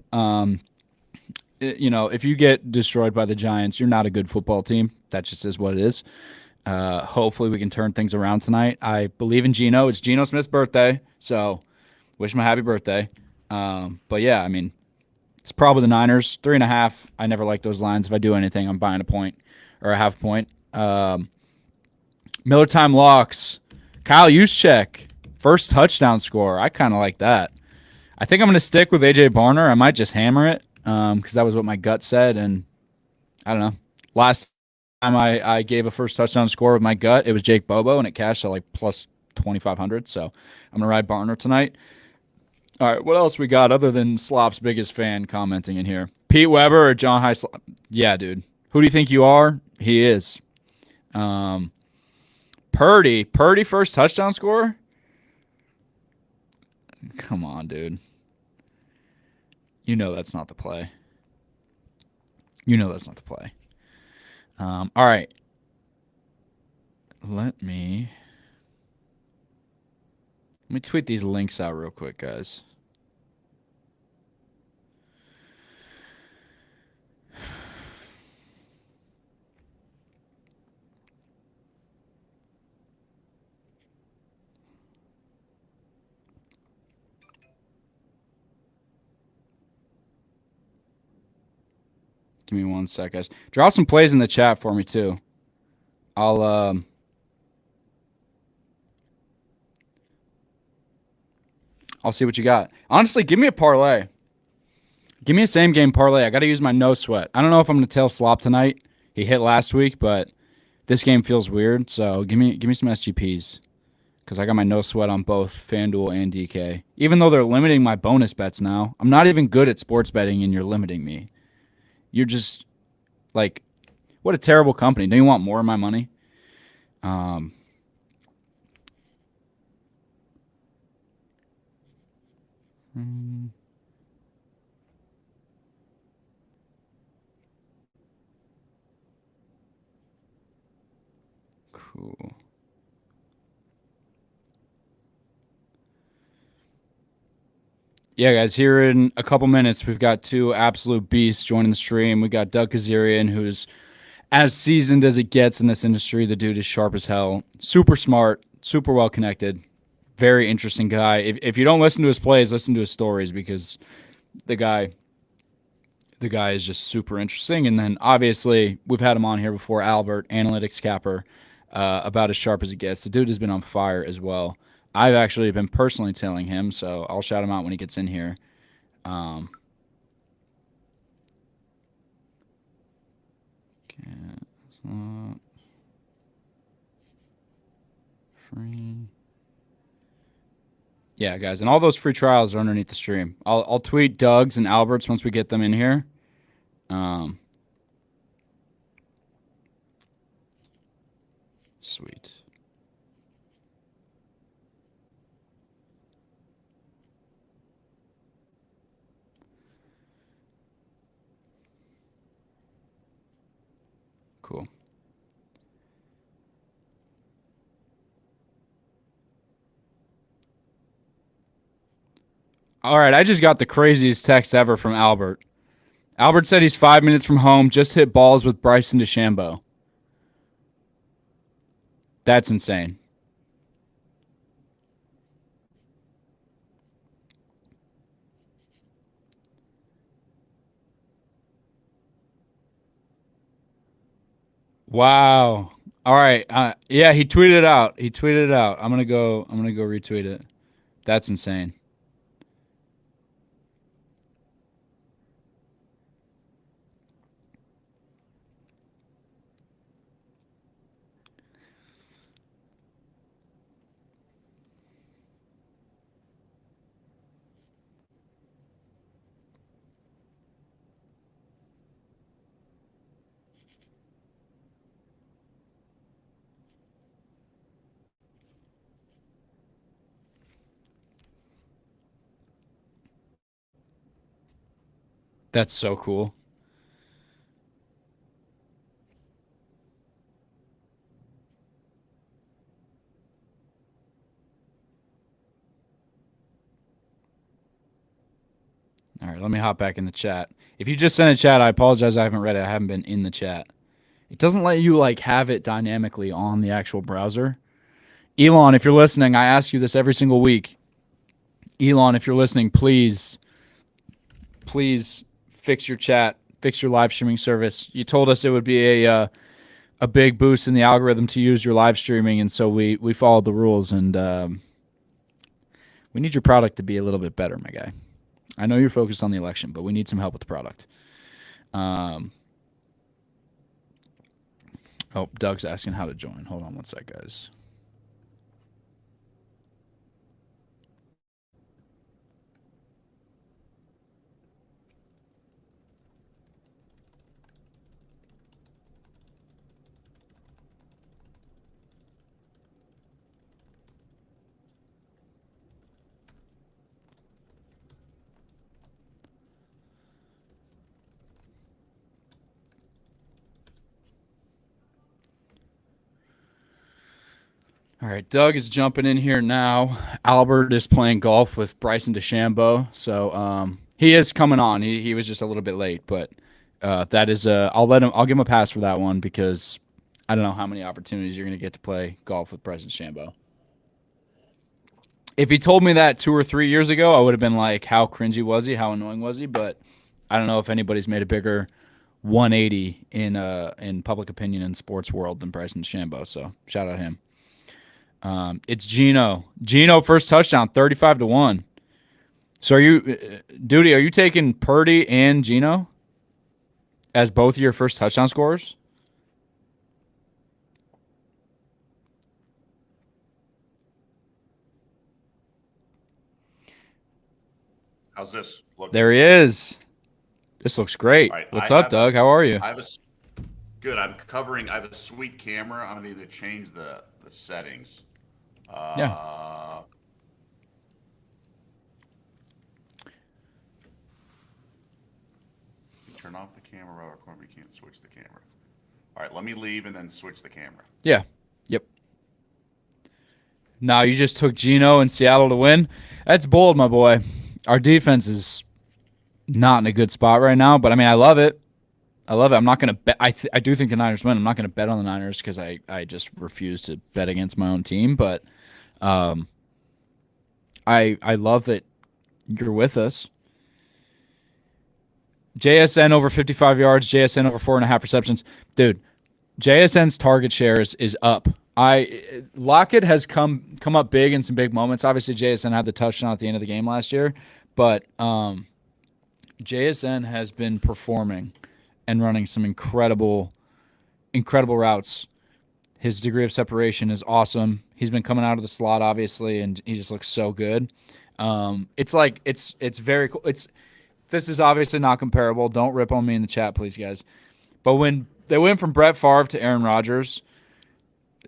If you get destroyed by the Giants, you're not a good football team. That just is what it is. Hopefully we can turn things around tonight. I believe in Geno. It's Geno Smith's birthday, so wish him a happy birthday. But yeah, I mean, it's probably the Niners. 3.5. I never like those lines. If I do anything, I'm buying a point or a half point. Miller time locks. Kyle Juszczyk, first touchdown score. I kind of like that. I think I'm going to stick with AJ Barner. I might just hammer it because that was what my gut said. And I don't know. Last time I gave a first touchdown score with my gut, it was Jake Bobo, and it cashed at like plus 2,500. So I'm going to ride Barner tonight. All right, what else we got other than Slop's biggest fan commenting in here? Pete Weber or John Heislop? Yeah, dude. Who do you think you are? He is. Purdy first touchdown score? Come on, dude. You know that's not the play. All right. Let me tweet these links out real quick, guys. Give me 1 sec, guys. Drop some plays in the chat for me too. I'll see what you got. Honestly, give me a parlay. Give me a same game parlay. I got to use my no sweat. I don't know if I'm going to tail Slop tonight. He hit last week, but this game feels weird. So give me some SGPs because I got my no sweat on both FanDuel and DK. Even though they're limiting my bonus bets now, I'm not even good at sports betting, and you're limiting me. You're just like, what a terrible company. Don't you want more of my money? Cool. Yeah, guys, here in a couple minutes, we've got two absolute beasts joining the stream. We got Doug Kazarian, who's as seasoned as it gets in this industry. The dude is sharp as hell. Super smart, super well connected. Very interesting guy. If you don't listen to his plays, listen to his stories because the guy is just super interesting. And then obviously we've had him on here before, Albert, analytics capper, about as sharp as it gets. The dude has been on fire as well. I've actually been personally tailing him, so I'll shout him out when he gets in here. Free. Yeah, guys, and all those free trials are underneath the stream. I'll tweet Doug's and Albert's once we get them in here. Sweet. Cool. All right, I just got the craziest text ever from Albert. Albert said he's 5 minutes from home, just hit balls with Bryson DeChambeau. That's insane. Wow. All right. Yeah, he tweeted it out. I'm gonna go retweet it. That's insane. That's so cool. All right, let me hop back in the chat. If you just sent a chat, I apologize. I haven't read it. I haven't been in the chat. It doesn't let you like have it dynamically on the actual browser. Elon, if you're listening, I ask you this every single week. Elon, if you're listening, please fix your chat, fix your live streaming service. You told us it would be a big boost in the algorithm to use your live streaming, and so we followed the rules, and we need your product to be a little bit better, my guy. I know you're focused on the election, but we need some help with the product. Oh, Doug's asking how to join. Hold on one sec, guys. All right, Doug is jumping in here now. Albert is playing golf with Bryson DeChambeau, so he is coming on. He was just a little bit late, but that is I'll give him a pass for that one because I don't know how many opportunities you're going to get to play golf with Bryson DeChambeau. If he told me that 2 or 3 years ago, I would have been like, how cringy was he? How annoying was he? But I don't know if anybody's made a bigger 180 in public opinion in sports world than Bryson DeChambeau. So shout out him. It's Gino. Gino first touchdown, 35-1. So are you taking Purdy and Gino as both of your first touchdown scorers? How's this look? There he is. This looks great. Right, What's up, Doug? How are you? Good. I have a sweet camera. I'm going to need to change the settings. Yeah. You turn off the camera or you can't switch the camera. All right, let me leave and then switch the camera. Yeah. Yep. Now you just took Gino and Seattle to win. That's bold, my boy. Our defense is not in a good spot right now, but I mean, I love it. I'm not going to bet. I do think the Niners win. I'm not going to bet on the Niners because I just refuse to bet against my own team, but I love that you're with us. JSN over 55 yards, JSN over 4.5 receptions. Dude, JSN's target share is up. Lockett has come up big in some big moments. Obviously, JSN had the touchdown at the end of the game last year, but JSN has been performing and running some incredible routes. His degree of separation is awesome. He's been coming out of the slot, obviously, and he just looks so good. It's very cool. This is obviously not comparable. Don't rip on me in the chat, please, guys. But when they went from Brett Favre to Aaron Rodgers,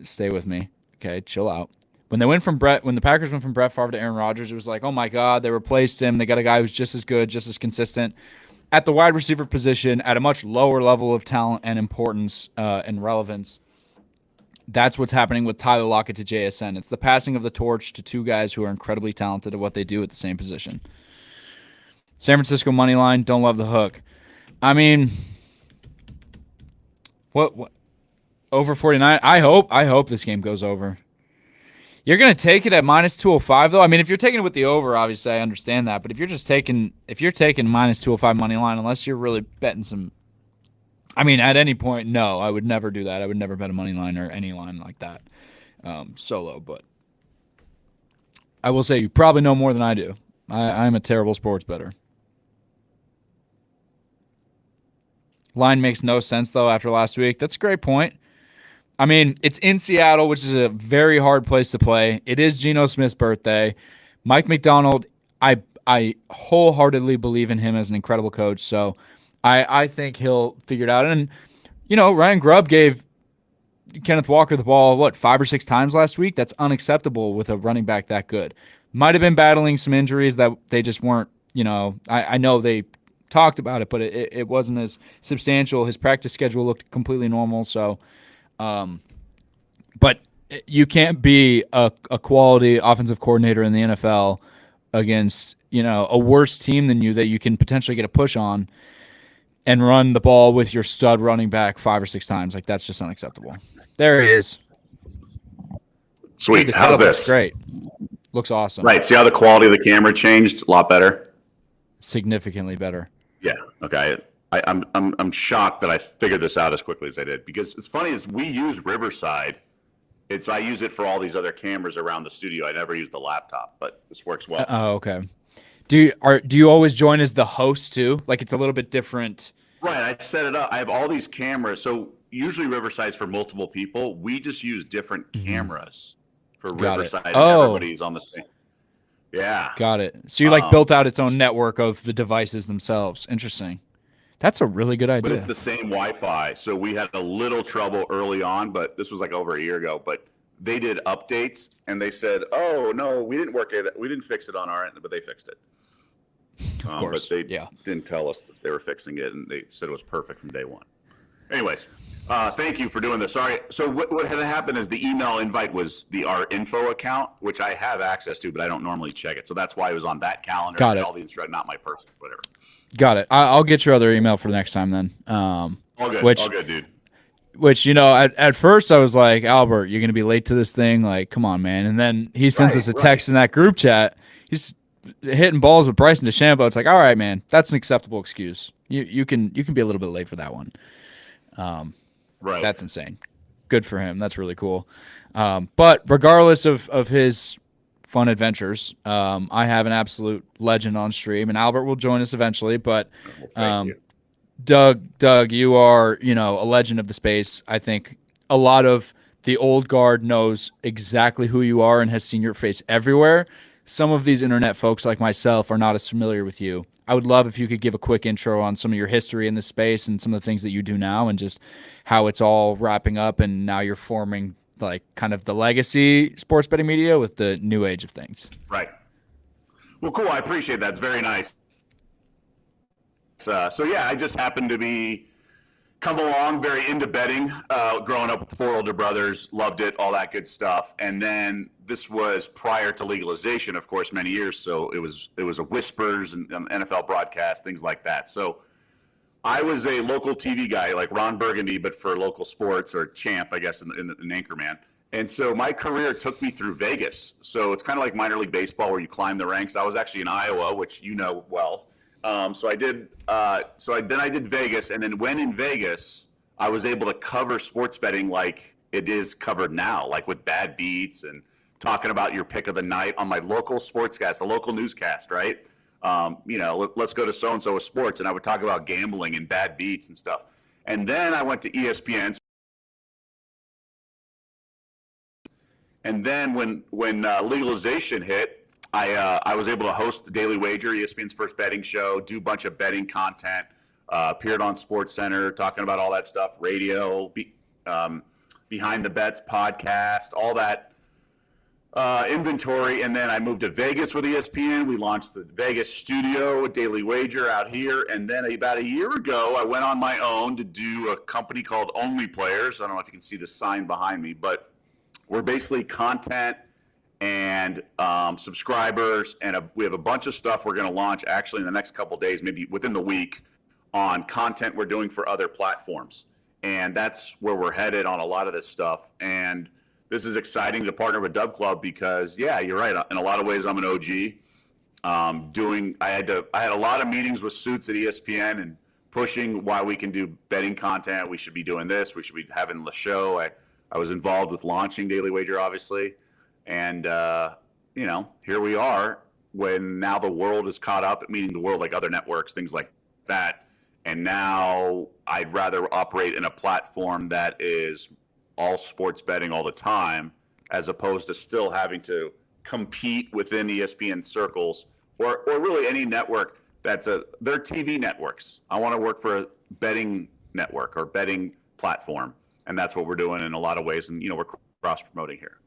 stay with me, okay? Chill out. When the Packers went from Brett Favre to Aaron Rodgers, it was like, oh my God, they replaced him. They got a guy who's just as good, just as consistent at the wide receiver position at a much lower level of talent and importance and relevance. That's what's happening with Tyler Lockett to JSN. It's the passing of the torch to two guys who are incredibly talented at what they do at the same position. San Francisco money line, don't love the hook. I mean, what over 49? I hope this game goes over. You're going to take it at minus 205 though. I mean, if you're taking it with the over, obviously I understand that, but if you're taking minus 205 money line, unless you're really betting some, I mean, at any point, no, I would never do that. I would never bet a money line or any line like that solo. But I will say you probably know more than I do. I'm a terrible sports bettor. Line makes no sense, though, after last week. That's a great point. I mean, it's in Seattle, which is a very hard place to play. It is Geno Smith's birthday. Mike McDonald, I wholeheartedly believe in him as an incredible coach. So I think he'll figure it out. And, you know, Ryan Grubb gave Kenneth Walker the ball, 5 or 6 times last week? That's unacceptable with a running back that good. Might have been battling some injuries that they just weren't, you know, I know they talked about it, but it wasn't as substantial. His practice schedule looked completely normal. So, but you can't be a quality offensive coordinator in the NFL against, a worse team than you that you can potentially get a push on and run the ball with your stud running back 5 or 6 times. Like, that's just unacceptable. There he is. Sweet. Dude, How's this? Looks great. Looks awesome. Right. See how the quality of the camera changed? A lot better. Significantly better. Yeah. Okay. I'm shocked that I figured this out as quickly as I did, because it's funny is we use Riverside. I use it for all these other cameras around the studio. I never use the laptop, but this works well. Oh, okay. Do you always join as the host too? Like, it's a little bit different. Right. I set it up. I have all these cameras. So usually Riverside's for multiple people. We just use different cameras for Riverside. And everybody's on the same. Yeah. Got it. So you built out its own network of the devices themselves. Interesting. That's a really good idea. But it's the same Wi-Fi. So we had a little trouble early on, but this was like over a year ago. But they did updates and they said, "Oh no, we didn't work it. We didn't fix it on our end, but they fixed it." Of course. But they didn't tell us that they were fixing it, and they said it was perfect from day one. Anyways, thank you for doing this. Sorry. So what had happened is the email invite was our info account, which I have access to, but I don't normally check it. So that's why it was on that calendar. Got it. All the instructions, not my personal, whatever. Got it. I'll get your other email for the next time then. All good. All good, dude. Which, at first I was like, Albert, you're going to be late to this thing. Like, come on, man. And then he sends us a text in that group chat. He's hitting balls with Bryson DeChambeau. It's like, all right, man, that's an acceptable excuse. You can be a little bit late for that one. Right. That's insane. Good for him. That's really cool. But regardless of his fun adventures, I have an absolute legend on stream, and Albert will join us eventually. But Doug, you are a legend of the space. I think a lot of the old guard knows exactly who you are and has seen your face everywhere. Some of these internet folks like myself are not as familiar with you. I would love if you could give a quick intro on some of your history in this space and some of the things that you do now and just how it's all wrapping up and now you're forming like kind of the legacy sports betting media with the new age of things. Right. Well, cool. I appreciate that. It's very nice. So yeah, I just happened to come along very into betting, growing up with 4 older brothers, loved it, all that good stuff. And then this was prior to legalization, of course, many years. So it was a whispers and NFL broadcast, things like that. So I was a local TV guy, like Ron Burgundy, but for local sports, or Champ, I guess, in Anchorman. And so my career took me through Vegas. So it's kind of like minor league baseball where you climb the ranks. I was actually in Iowa, which you know well. So I did. Then I did Vegas, and then when in Vegas, I was able to cover sports betting like it is covered now, like with bad beats and talking about your pick of the night on my local sportscast, the local newscast, right? Let's go to so and so with sports, and I would talk about gambling and bad beats and stuff. And then I went to ESPN. And then when legalization hit, I was able to host the Daily Wager, ESPN's first betting show, do a bunch of betting content, appeared on SportsCenter, talking about all that stuff, radio, Behind the Bets podcast, all that inventory. And then I moved to Vegas with ESPN. We launched the Vegas studio, Daily Wager out here. And then about a year ago, I went on my own to do a company called Only Players. I don't know if you can see the sign behind me, but we're basically content and subscribers, and we have a bunch of stuff we're going to launch actually in the next couple of days, maybe within the week, on content we're doing for other platforms. And that's where we're headed on a lot of this stuff. And this is exciting to partner with DubClub because, yeah, you're right. In a lot of ways, I'm an OG. I had a lot of meetings with suits at ESPN and pushing why we can do betting content. We should be doing this. We should be having the show. I was involved with launching Daily Wager, obviously. And, here we are when now the world is caught up, meaning the world like other networks, things like that. And now I'd rather operate in a platform that is all sports betting all the time, as opposed to still having to compete within ESPN circles or really any network they're TV networks. I want to work for a betting network or betting platform. And that's what we're doing in a lot of ways. And, we're cross promoting here.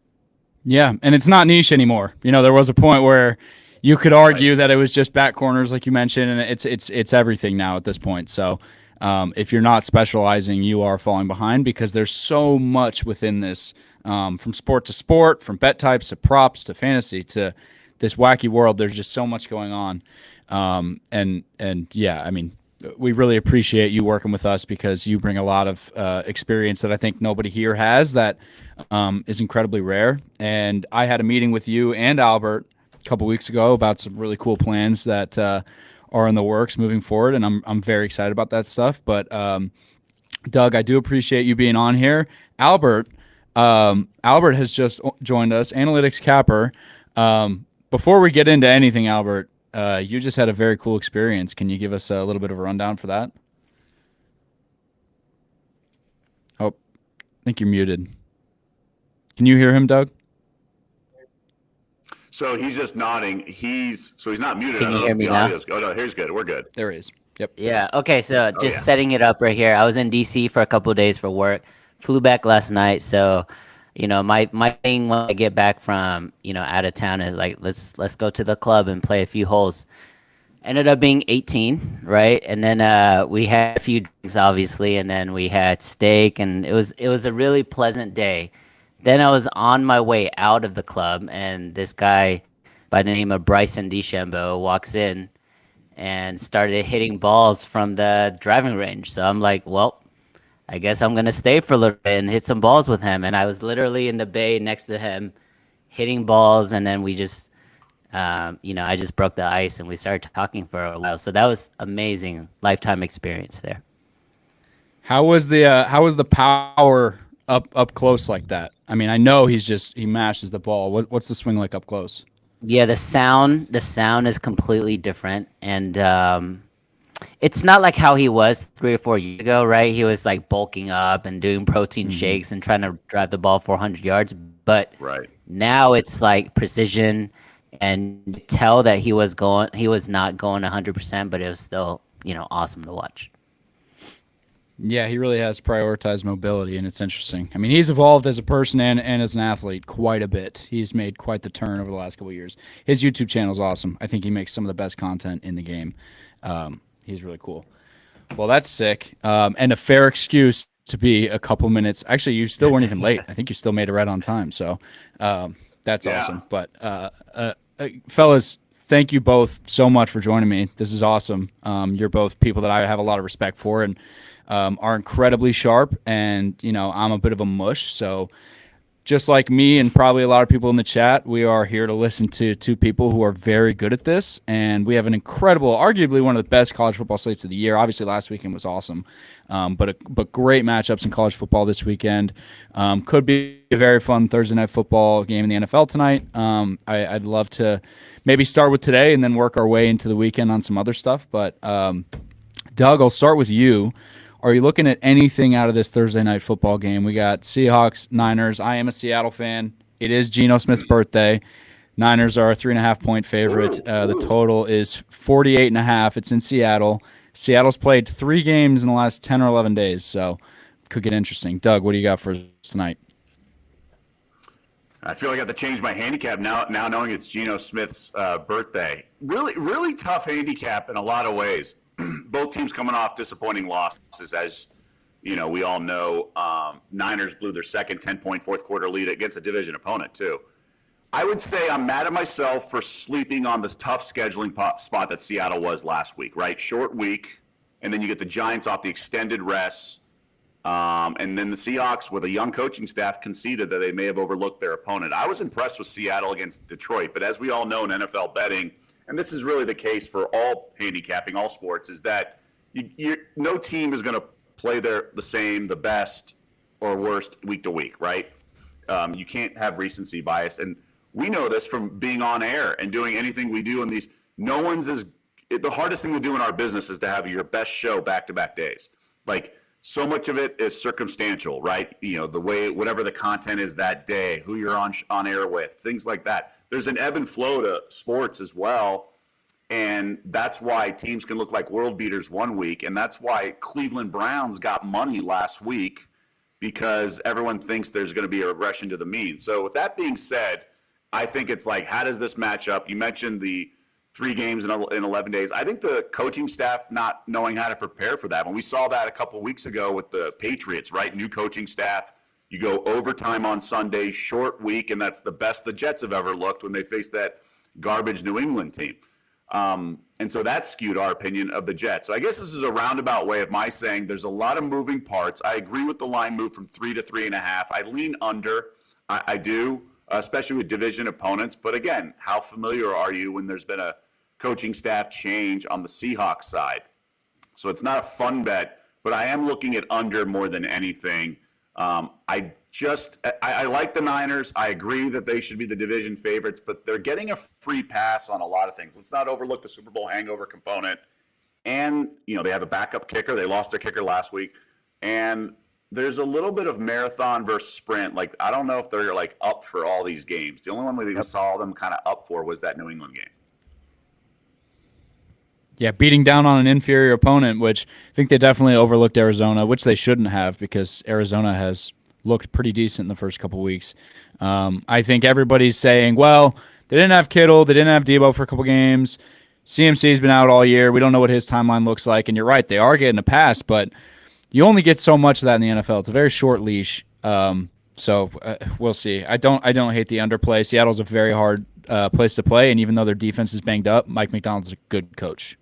Yeah, and it's not niche anymore. There was a point where You could argue that it was just back corners, like you mentioned, and it's everything now at this point. So if you're not specializing, you are falling behind because there's so much within this, from sport to sport, from bet types to props to fantasy to this wacky world. There's just so much going on, and yeah, I mean, we really appreciate you working with us because you bring a lot of experience that I think nobody here has that is incredibly rare. And I had a meeting with you and Albert a couple weeks ago about some really cool plans that are in the works moving forward, and I'm very excited about that stuff. But Doug, I do appreciate you being on here. Albert has just joined us, Analytics Capper. Before we get into anything, Albert, you just had a very cool experience. Can you give us a little bit of a rundown for that? Oh, I think you're muted. Can you hear him, Doug? So he's just nodding. He's not muted. Can you hear me now? Oh no, here's good. We're good. There he is. Yep. Yeah. Okay. So just setting it up right here. I was in DC for a couple of days for work. Flew back last night. So, my thing when I get back from out of town is like let's go to the club and play a few holes. Ended up being 18, right? And then we had a few drinks, obviously, and then we had steak, and it was a really pleasant day. Then I was on my way out of the club, and this guy by the name of Bryson DeChambeau walks in and started hitting balls from the driving range. So I'm like, well, I guess I'm going to stay for a little bit and hit some balls with him. And I was literally in the bay next to him hitting balls, and then we just, I just broke the ice, and we started talking for a while. So that was amazing, lifetime experience there. How was the power up close like that? I mean, I know he mashes the ball. What's the swing like up close? Yeah, the sound is completely different, and it's not like how he was 3 or 4 years ago, right? He was like bulking up and doing protein shakes and trying to drive the ball 400 yards. But now it's like precision, and you tell that he was not going 100%, but it was still awesome to watch. Yeah, he really has prioritized mobility, and it's interesting. I mean, he's evolved as a person and as an athlete quite a bit. He's made quite the turn over the last couple of years. His YouTube channel is awesome. I think he makes some of the best content in the game. He's really cool. Well, that's sick, and a fair excuse to be a couple minutes. Actually, you still weren't even late. I think you still made it right on time, so that's awesome. But fellas, thank you both so much for joining me. This is awesome. You're both people that I have a lot of respect for, and are incredibly sharp, and I'm a bit of a mush, so just like me and probably a lot of people in the chat, we are here to listen to two people who are very good at this, and we have an incredible, arguably one of the best college football slates of the year. Obviously last weekend was awesome, but great matchups in college football this weekend. Could be a very fun Thursday night football game in the NFL tonight. I'd love to maybe start with today and then work our way into the weekend on some other stuff, but Doug, I'll start with you. Are you looking at anything out of this Thursday night football game? We got Seahawks, Niners. I am a Seattle fan. It is Geno Smith's birthday. Niners are a 3.5-point favorite. The total is 48.5. It's in Seattle. Seattle's played 3 games in the last 10 or 11 days, so could get interesting. Doug, what do you got for us tonight? I feel like I have to change my handicap now knowing it's Geno Smith's birthday. Really, really tough handicap in a lot of ways. Both teams coming off disappointing losses, as we all know. Niners blew their second 10-point fourth quarter lead against a division opponent too. I would say I'm mad at myself for sleeping on this tough scheduling spot that Seattle was last week, right? Short week, and then you get the Giants off the extended rest, and then the Seahawks with a young coaching staff conceded that they may have overlooked their opponent. I was impressed with Seattle against Detroit, but as we all know in NFL betting, and this is really the case for all handicapping, all sports, is that no team is going to play the same, the best, or worst week to week, right? You can't have recency bias. And we know this from being on air and doing anything we do in these. The hardest thing to do in our business is to have your best show back-to-back days. Like, so much of it is circumstantial, right? The way, whatever the content is that day, who you're on air with, things like that. There's an ebb and flow to sports as well, and that's why teams can look like world beaters one week, and that's why Cleveland Browns got money last week, because everyone thinks there's going to be a regression to the mean. So with that being said, I think it's like, how does this match up? You mentioned the 3 games in 11 days. I think the coaching staff not knowing how to prepare for that. When we saw that a couple of weeks ago with the Patriots, right? New coaching staff. You go overtime on Sunday, short week, and that's the best the Jets have ever looked when they faced that garbage New England team. And so that skewed our opinion of the Jets. So I guess this is a roundabout way of my saying there's a lot of moving parts. I agree with the line move from 3 to 3.5. I lean under. I do, especially with division opponents. But again, how familiar are you when there's been a coaching staff change on the Seahawks side? So it's not a fun bet, but I am looking at under more than anything. I like the Niners. I agree that they should be the division favorites, but they're getting a free pass on a lot of things. Let's not overlook the Super Bowl hangover component. And, they have a backup kicker. They lost their kicker last week. And there's a little bit of marathon versus sprint. Like, I don't know if they're up for all these games. The only one we saw them kind of up for was that New England game. Yeah, beating down on an inferior opponent, which I think they definitely overlooked Arizona, which they shouldn't have because Arizona has looked pretty decent in the first couple weeks. I think everybody's saying, well, they didn't have Kittle, they didn't have Debo for a couple games. CMC's been out all year. We don't know what his timeline looks like. And you're right, they are getting a pass, but you only get so much of that in the NFL. It's a very short leash. So we'll see. I don't hate the underplay. Seattle's a very hard place to play, and even though their defense is banged up, Mike McDonald's a good coach.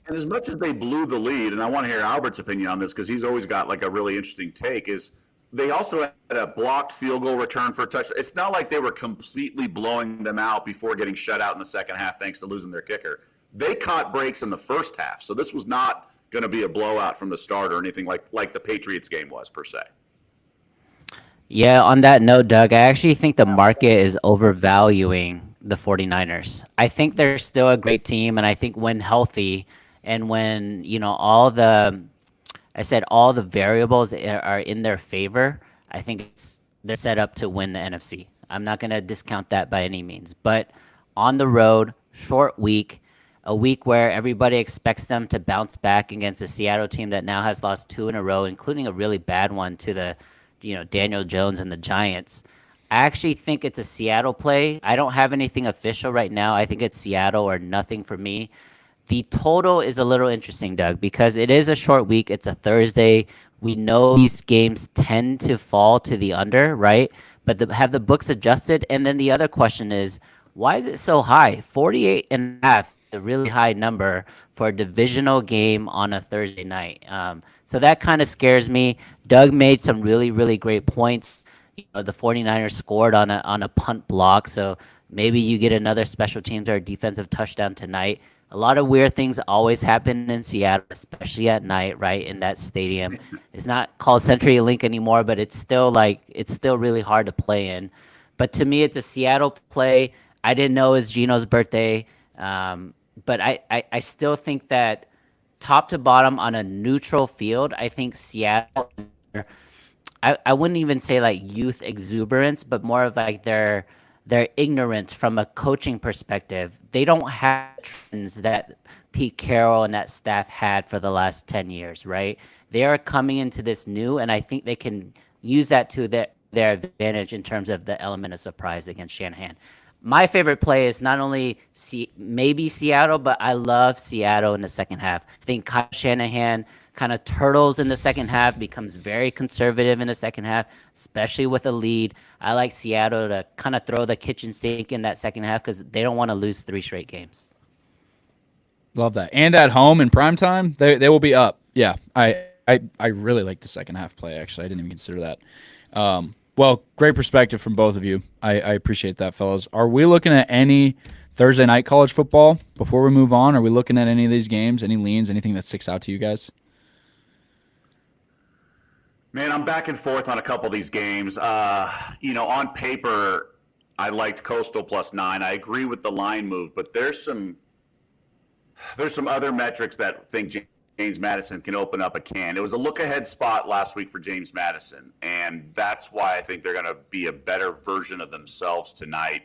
And as much as they blew the lead, and I want to hear Albert's opinion on this because he's always got a really interesting take, is they also had a blocked field goal return for a touchdown. It's not like they were completely blowing them out before getting shut out in the second half thanks to losing their kicker. They caught breaks in the first half, so this was not going to be a blowout from the start or anything like the Patriots game was per se. Yeah, on that note, Doug, I actually think the market is overvaluing the 49ers. I think they're still a great team, and I think when healthy and when, all the variables are in their favor, I think they're set up to win the NFC. I'm not going to discount that by any means. But on the road, short week, a week where everybody expects them to bounce back against a Seattle team that now has lost 2 in a row, including a really bad one to the, Daniel Jones and the Giants. I actually think it's a Seattle play. I don't have anything official right now. I think it's Seattle or nothing for me. The total is a little interesting, Doug, because it is a short week. It's a Thursday. We know these games tend to fall to the under, right? But have the books adjusted? And then the other question is, why is it so high? 48.5, the really high number for a divisional game on a Thursday night. So that kind of scares me. Doug made some really, really great points. The 49ers scored on a punt block, so maybe you get another special teams or a defensive touchdown tonight. A lot of weird things always happen in Seattle, especially at night, right, in that stadium. It's not called CenturyLink anymore, but it's still really hard to play in. But to me, it's a Seattle play. I didn't know it was Gino's birthday, but I still think that top to bottom on a neutral field, I think Seattle, I wouldn't even say youth exuberance, but more of their ignorance from a coaching perspective. They don't have trends that Pete Carroll and that staff had for the last 10 years, right? They are coming into this new, and I think they can use that to their advantage in terms of the element of surprise against Shanahan. My favorite play is not only maybe Seattle, but I love Seattle in the second half. I think Kyle Shanahan kind of turtles in the second half, becomes very conservative in the second half, especially with a lead. I like Seattle to kind of throw the kitchen sink in that second half because they don't want to lose 3 straight games. Love that. And at home in prime time, they will be up. Yeah, I really like the second half play, actually. I didn't even consider that. Well, great perspective from both of you. I appreciate that, fellas. Are we looking at any Thursday night college football before we move on? Are we looking at any of these games, any leans, anything that sticks out to you guys? Man, I'm back and forth on a couple of these games. On paper, I liked Coastal +9. I agree with the line move, but there's some other metrics that think James Madison can open up a can. It was a look-ahead spot last week for James Madison, and that's why I think they're going to be a better version of themselves tonight.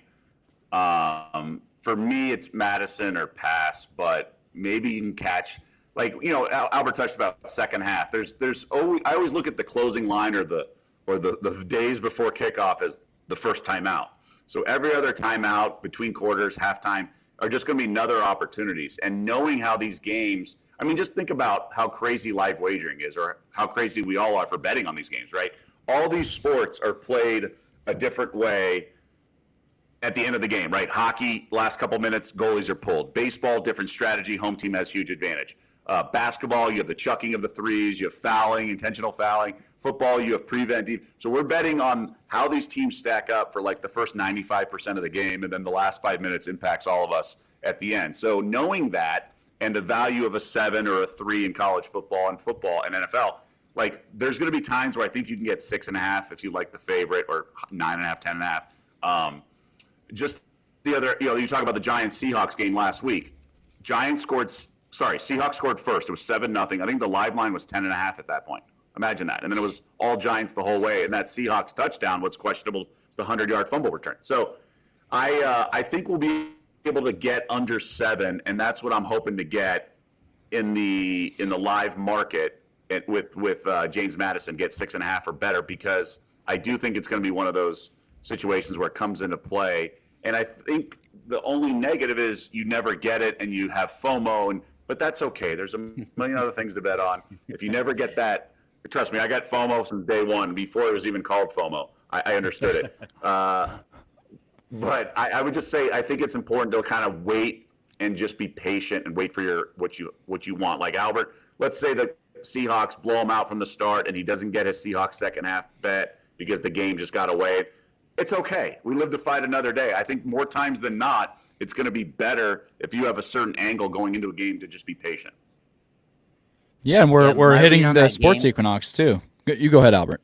For me, it's Madison or pass, but maybe you can catch – Albert touched about second half. There's always, I always look at the closing line or the days before kickoff as the first timeout. So every other timeout between quarters, halftime, are just going to be another opportunities. And knowing how these games, I mean, just think about how crazy live wagering is, or how crazy we all are for betting on these games, right? All these sports are played a different way at the end of the game, right? Hockey, last couple minutes, goalies are pulled. Baseball, different strategy, home team has huge advantage. Basketball, you have the chucking of the threes, you have fouling, intentional fouling. Football, you have preventive. So we're betting on how these teams stack up for like the first 95% of the game, and then the last 5 minutes impacts all of us at the end. So knowing that and the value of a 7 or a 3 in college football and NFL, like there's going to be times where I think you can get 6.5 if you like the favorite, or 9.5, 10.5. Just the other, you talk about the Giants Seahawks game last week. Seahawks scored first. It was 7-0. I think the live line was 10.5 at that point. Imagine that. And then it was all Giants the whole way. And that Seahawks touchdown, what's questionable, is the 100-yard fumble return. So I think we'll be able to get under 7, and that's what I'm hoping to get in the live market with James Madison, get 6.5 or better, because I do think it's going to be one of those situations where it comes into play. And I think the only negative is you never get it and you have FOMO, but that's okay. There's a million other things to bet on. If you never get that, trust me, I got FOMO since day one, before it was even called FOMO. I understood it. But I would just say I think it's important to kind of wait and just be patient and wait for what you want. Like Albert, let's say the Seahawks blow him out from the start and he doesn't get his Seahawks second half bet because the game just got away. It's okay. We live to fight another day. I think more times than not, it's going to be better if you have a certain angle going into a game to just be patient. Yeah, and we're hitting the sports equinox too. You go ahead, Albert.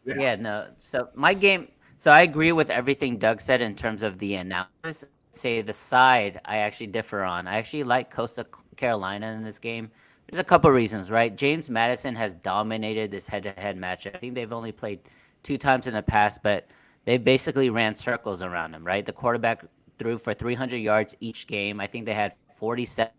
Yeah, no. So my game. So I agree with everything Doug said in terms of the analysis. Say the side I actually differ on. I actually like Coastal Carolina in this game. There's a couple reasons, right? James Madison has dominated this head-to-head matchup. I think they've only played 2 times in the past, but they basically ran circles around him, right? The quarterback threw for 300 yards each game. I think they had 47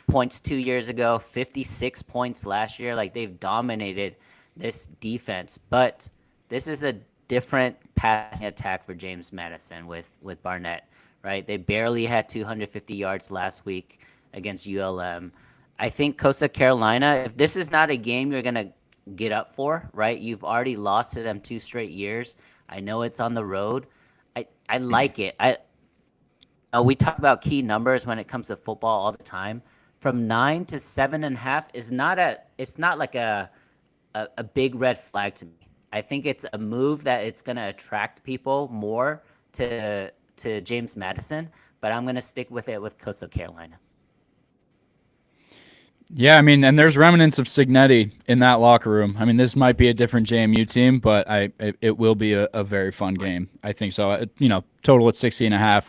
points 2 years ago, 56 points last year. Like, they've dominated this defense. But this is a different passing attack for James Madison with Barnett, right? They barely had 250 yards last week against ULM. I think Coastal Carolina, if this is not a game you're going to get up for, right? You've already lost to them 2 straight years. I know it's on the road. I like it. We talk about key numbers when it comes to football all the time. From 9 to 7.5 is not like a big red flag to me. I think it's a move that it's going to attract people more to James Madison, but I'm going to stick with it with Coastal Carolina. Yeah, I mean, and there's remnants of Signetti in that locker room. I mean, this might be a different JMU team, but it will be a very fun game. I think so. Total at 60.5.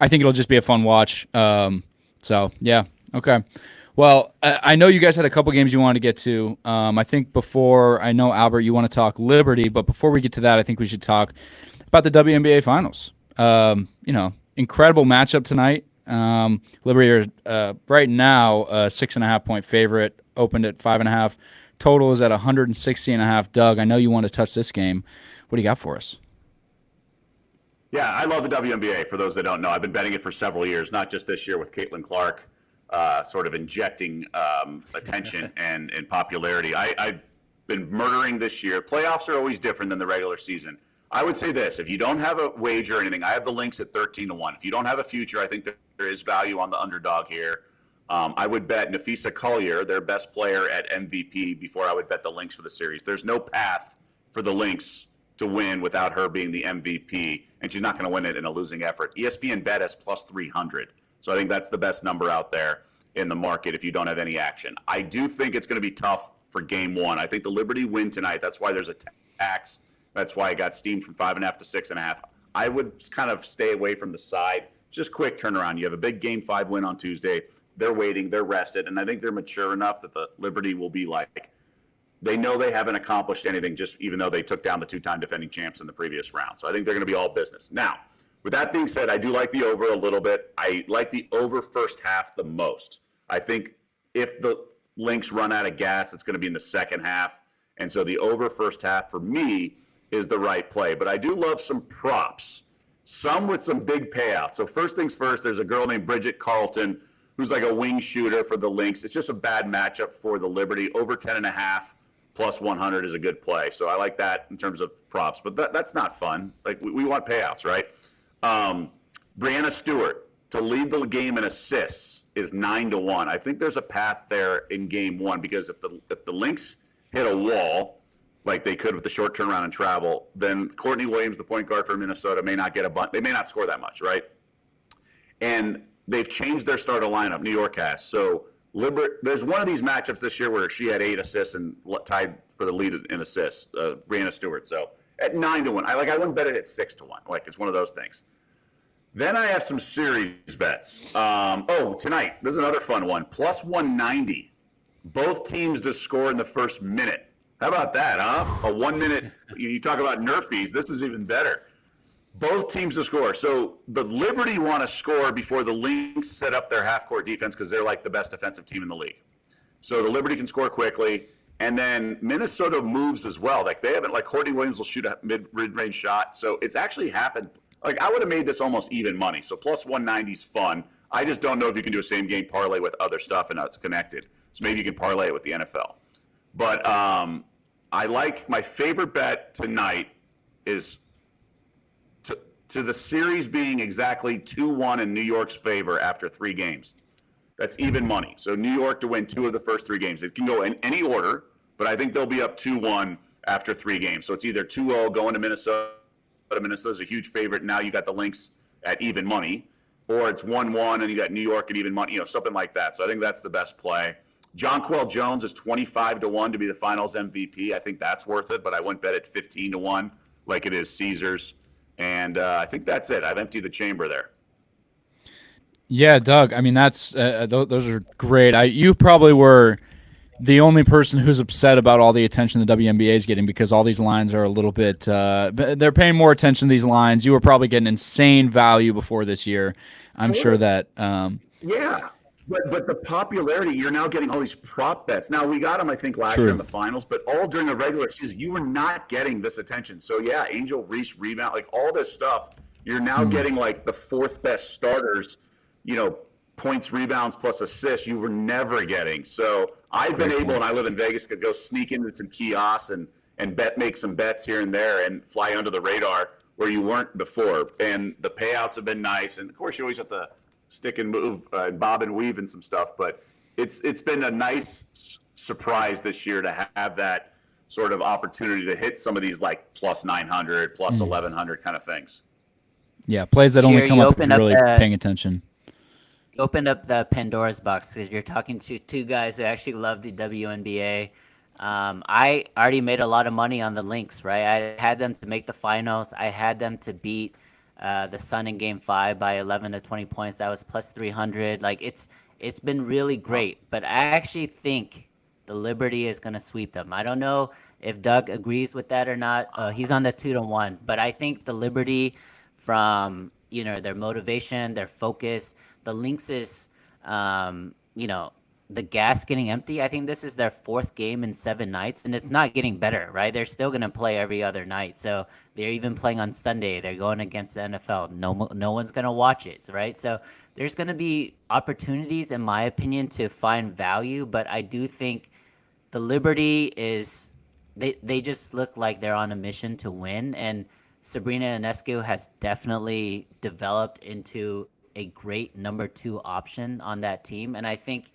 I think it'll just be a fun watch. So yeah, okay. Well, I know you guys had a couple games you wanted to get to. I think I know Albert, you want to talk Liberty, but before we get to that, I think we should talk about the WNBA Finals. Incredible matchup tonight. Liberty are right now a 6.5 point favorite, opened at 5.5. Total is at 160.5. Doug, I know you want to touch this game. What do you got for us? Yeah, I love the WNBA. For those that don't know, I've been betting it for several years, not just this year with Caitlin Clark sort of injecting attention and popularity. I've been murdering this year. Playoffs are always different than the regular season. I would say this: if you don't have a wager or anything, I have the links at 13-1. If you don't have a future, I think there is value on the underdog here. I would bet Nafisa Collier, their best player, at MVP before I would bet the Lynx for the series. There's no path for the Lynx to win without her being the MVP, and she's not going to win it in a losing effort. ESPN bet us plus 300. So I think that's the best number out there in the market if you don't have any action. I do think it's going to be tough for game 1. I think the Liberty win tonight. That's why there's a tax. That's why I got steamed from 5.5 to 6.5. I would kind of stay away from the side. Just quick turnaround. You have a big game 5 win on Tuesday. They're waiting. They're rested. And I think they're mature enough that the Liberty will be like, they know they haven't accomplished anything, just even though they took down the 2-time defending champs in the previous round. So I think they're going to be all business. Now, with that being said, I do like the over a little bit. I like the over first half the most. I think if the Lynx run out of gas, it's going to be in the second half. And so the over first half for me is the right play. But I do love some props. some with some big payouts. So first things first, there's a girl named Bridget Carlton who's like a wing shooter for the Lynx. It's just a bad matchup for the Liberty. Over 10.5 plus 100 is a good play. So I like that in terms of props, but that's not fun. Like we want payouts, right? Brianna Stewart to lead the game in assists is 9-1. I think there's a path there in game one, because if the Lynx hit a wall like they could with the short turnaround and travel, then Courtney Williams, the point guard for Minnesota, may not get a bunch. They may not score that much, right? And they've changed their starter lineup. New York has. So there's one of these matchups this year where she had 8 assists and tied for the lead in assists, Brianna Stewart. So at 9-1, I wouldn't bet it at 6-1. Like, it's one of those things. Then I have some series bets. Tonight, this is another fun one. Plus 190. Both teams to score in the first minute. How about that, huh? A 1 minute. You talk about nerfies. This is even better. Both teams to score. So the Liberty want to score before the Lynx set up their half-court defense, because they're like the best defensive team in the league. So the Liberty can score quickly. And then Minnesota moves as well. Like, they haven't, like, Courtney Williams will shoot a mid-range shot. So it's actually happened. Like, I would have made this almost even money. So plus 190 is fun. I just don't know if you can do a same-game parlay with other stuff and how it's connected. So maybe you can parlay it with the NFL. But I like, my favorite bet tonight is to the series being exactly 2-1 in New York's favor after 3 games. That's even money. So New York to win 2 of the first 3 games. It can go in any order, but I think they'll be up 2-1 after 3 games. So it's either 2-0 going to Minnesota. Minnesota's a huge favorite. Now you got the Lynx at even money, or it's 1-1 and you got New York at even money, something like that. So I think that's the best play. Jonquel Jones is 25-1 to be the finals MVP. I think that's worth it, but I wouldn't bet it 15-1 like it is Caesars. And I think that's it. I've emptied the chamber there. Yeah, Doug. I mean, that's those are great. You probably were the only person who's upset about all the attention the WNBA is getting, because all these lines are a little bit they're paying more attention to these lines. You were probably getting insane value before this year. I'm sure that yeah. But the popularity, you're now getting all these prop bets. Now, we got them, I think, last year in the finals, but all during the regular season, you were not getting this attention. So, yeah, Angel Reese rebound, like all this stuff, you're now getting like the 4th best starters, points, rebounds, plus assists you were never getting. So I've been able, and I live in Vegas, to go sneak into some kiosks and make some bets here and there and fly under the radar where you weren't before. And the payouts have been nice. And, of course, you always have to stick and move and bob and weave and some stuff, but it's been a nice surprise this year to have that sort of opportunity to hit some of these like plus 900, plus 1100 kind of things. Yeah, plays that only come up if you're really paying attention. You opened up the Pandora's box because you're talking to 2 guys who actually love the WNBA. I already made a lot of money on the Lynx, right? I had them to make the finals. I had them to beat the Sun in Game 5 by 11 to 20 points. That was plus 300. Like, it's been really great. But I actually think the Liberty is going to sweep them. I don't know if Doug agrees with that or not. He's on the 2-1. But I think the Liberty, from their motivation, their focus, the Lynx's the gas getting empty. I think this is their 4th game in 7 nights, and it's not getting better, right? They're still going to play every other night. So they're even playing on Sunday. They're going against the NFL. No one's going to watch it, right? So there's going to be opportunities, in my opinion, to find value, but I do think the Liberty is they just look like they're on a mission to win, and Sabrina Ionescu has definitely developed into a great number 2 option on that team. And I think,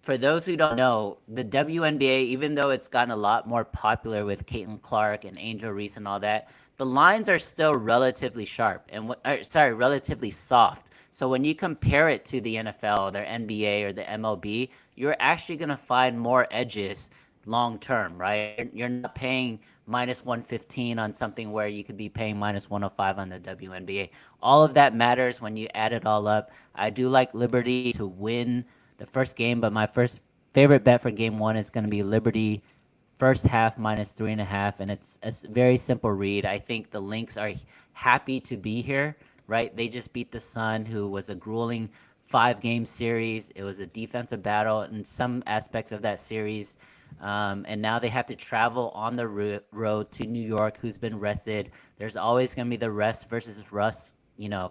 for those who don't know, the WNBA, even though it's gotten a lot more popular with Caitlin Clark and Angel Reese and all that, the lines are still relatively sharp and relatively soft. So when you compare it to the NFL, their NBA, or the MLB, you're actually going to find more edges long term, right? You're not paying minus 115 on something where you could be paying minus 105 on the WNBA. All of that matters when you add it all up. I do like Liberty to win the first game, but my first favorite bet for game 1 is going to be Liberty first half minus 3.5, and it's a very simple read. I think the Lynx are happy to be here, right? They just beat the Sun, who was a grueling 5-game series. It was a defensive battle in some aspects of that series, and now they have to travel on the road to New York, who's been rested. There's always going to be the rest versus rust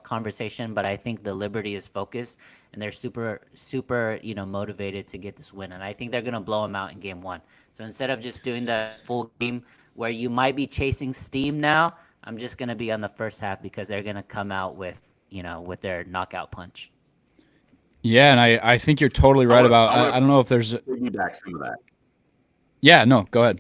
conversation, but I think the Liberty is focused and they're super, super, motivated to get this win. And I think they're going to blow them out in game 1. So instead of just doing the full game where you might be chasing steam now, I'm just going to be on the first half because they're going to come out with, with their knockout punch. Yeah, and I think you're totally right about. I don't know if there's piggyback some of that. Yeah, no, go ahead.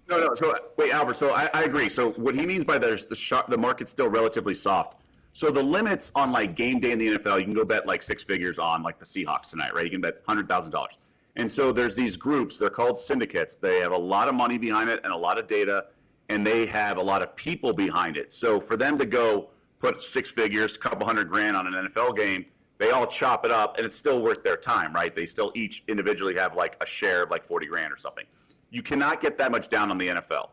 No. So wait, Albert. So I agree. So what he means by that is the market's still relatively soft. So the limits on like game day in the NFL, you can go bet like 6 figures on like the Seahawks tonight, right? You can bet $100,000. And so there's these groups. They're called syndicates. They have a lot of money behind it and a lot of data, and they have a lot of people behind it. So for them to go put 6 figures, a couple $100,000 on an NFL game, they all chop it up, and it's still worth their time, right? They still each individually have like a share of like $40,000 or something. You cannot get that much down on the NFL,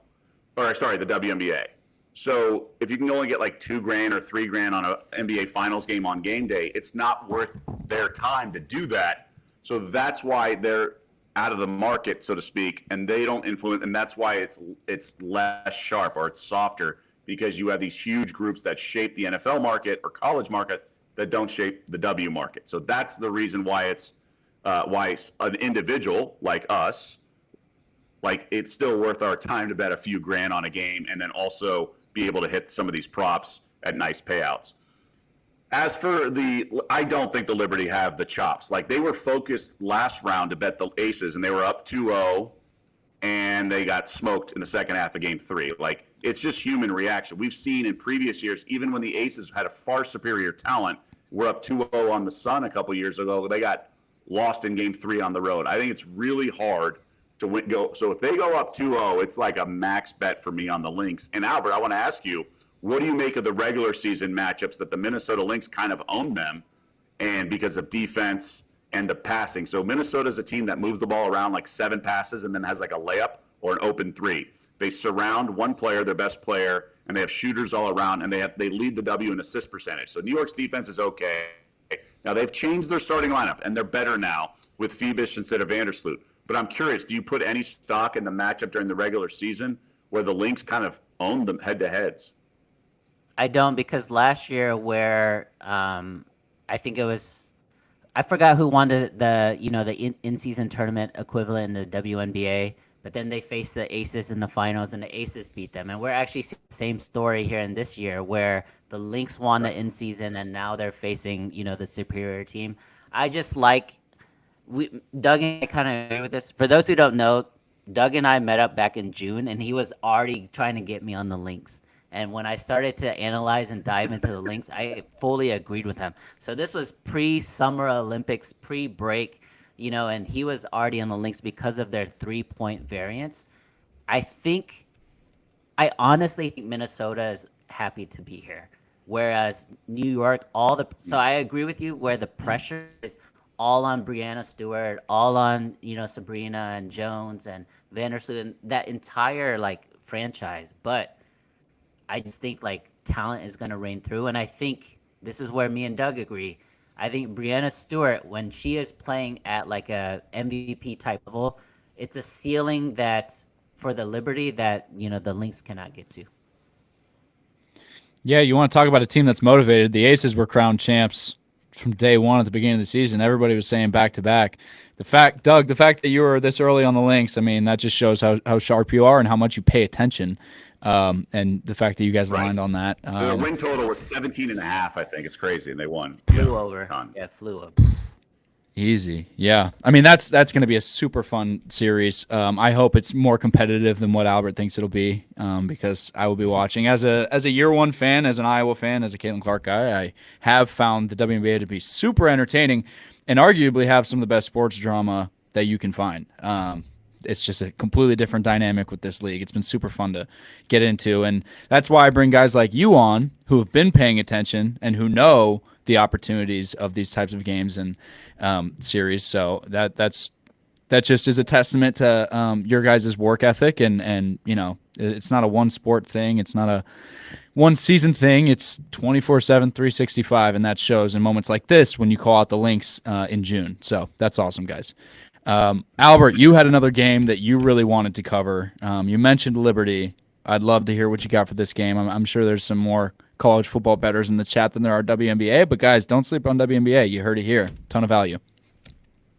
or sorry, the WNBA. So if you can only get like $2,000 or $3,000 on an NBA Finals game on game day, it's not worth their time to do that. So that's why they're out of the market, so to speak, and they don't influence, and that's why it's less sharp or it's softer, because you have these huge groups that shape the NFL market or college market that don't shape the W market. So that's the reason why it's an individual like us, like it's still worth our time to bet a few grand on a game and then also be able to hit some of these props at nice payouts. As for I don't think the Liberty have the chops. Like they were focused last round to bet the Aces and they were up 2-0 and they got smoked in the second half of game 3. Like it's just human reaction. We've seen in previous years, even when the Aces had a far superior talent, we're up 2-0 on the Sun a couple years ago. They got lost in game 3 on the road. I think it's really hard to go. So if they go up 2-0, it's like a max bet for me on the Lynx. And Albert, I want to ask you, what do you make of the regular season matchups that the Minnesota Lynx kind of own them, and because of defense and the passing? So Minnesota's a team that moves the ball around like 7 passes and then has like a layup or an open 3. They surround one player, their best player, and they have shooters all around, and they lead the W in assist percentage. So New York's defense is okay. Now they've changed their starting lineup, and they're better now with Phoebus instead of Vandersloot. But I'm curious, do you put any stock in the matchup during the regular season where the Lynx kind of own them head-to-heads? I don't, because last year where I think it was, I forgot who won the in-season tournament equivalent in the WNBA, but then they faced the Aces in the finals, and the Aces beat them. And we're actually seeing the same story here in this year, where the Lynx won the in-season, and now they're facing, the superior team. I just like, Doug and I kind of agree with this. For those who don't know, Doug and I met up back in June, and he was already trying to get me on the Lynx. And when I started to analyze and dive into the Lynx, I fully agreed with him. So this was pre-Summer Olympics, pre-break, and he was already on the Lynx because of their 3-point variance. I honestly think Minnesota is happy to be here. Whereas New York, so I agree with you where the pressure is all on Breanna Stewart, all on, Sabrina and Jones and Vandersloot and that entire franchise. But I just think talent is going to reign through. And I think this is where me and Doug agree. I think Breanna Stewart, when she is playing at a MVP type level, it's a ceiling that for the Liberty that, the Lynx cannot get to. Yeah, you want to talk about a team that's motivated. The Aces were crowned champs from day one at the beginning of the season. Everybody was saying back-to-back. The fact that you were this early on the Lynx, I mean, that just shows how sharp you are and how much you pay attention. And the fact that you guys aligned on that. The win total was 17.5, I think. It's crazy, and they won. Flew over. Yeah, flew over. Easy. Yeah. I mean, that's going to be a super fun series. I hope it's more competitive than what Albert thinks it'll be, because I will be watching. As a year one fan, as an Iowa fan, as a Caitlin Clark guy, I have found the WNBA to be super entertaining and arguably have some of the best sports drama that you can find. It's just a completely different dynamic with this league. It's been super fun to get into, and that's why I bring guys like you on who have been paying attention and who know the opportunities of these types of games and series. So that just is a testament to your guys' work ethic, and it's not a one sport thing. It's not a one season thing. It's 24/7, 365, and that shows in moments like this when you call out the Lynx in June. So that's awesome, guys. Albert, you had another game that you really wanted to cover. You mentioned Liberty. I'd love to hear what you got for this game. I'm sure there's some more college football bettors in the chat than there are WNBA. But guys, don't sleep on WNBA. You heard it here. Ton of value.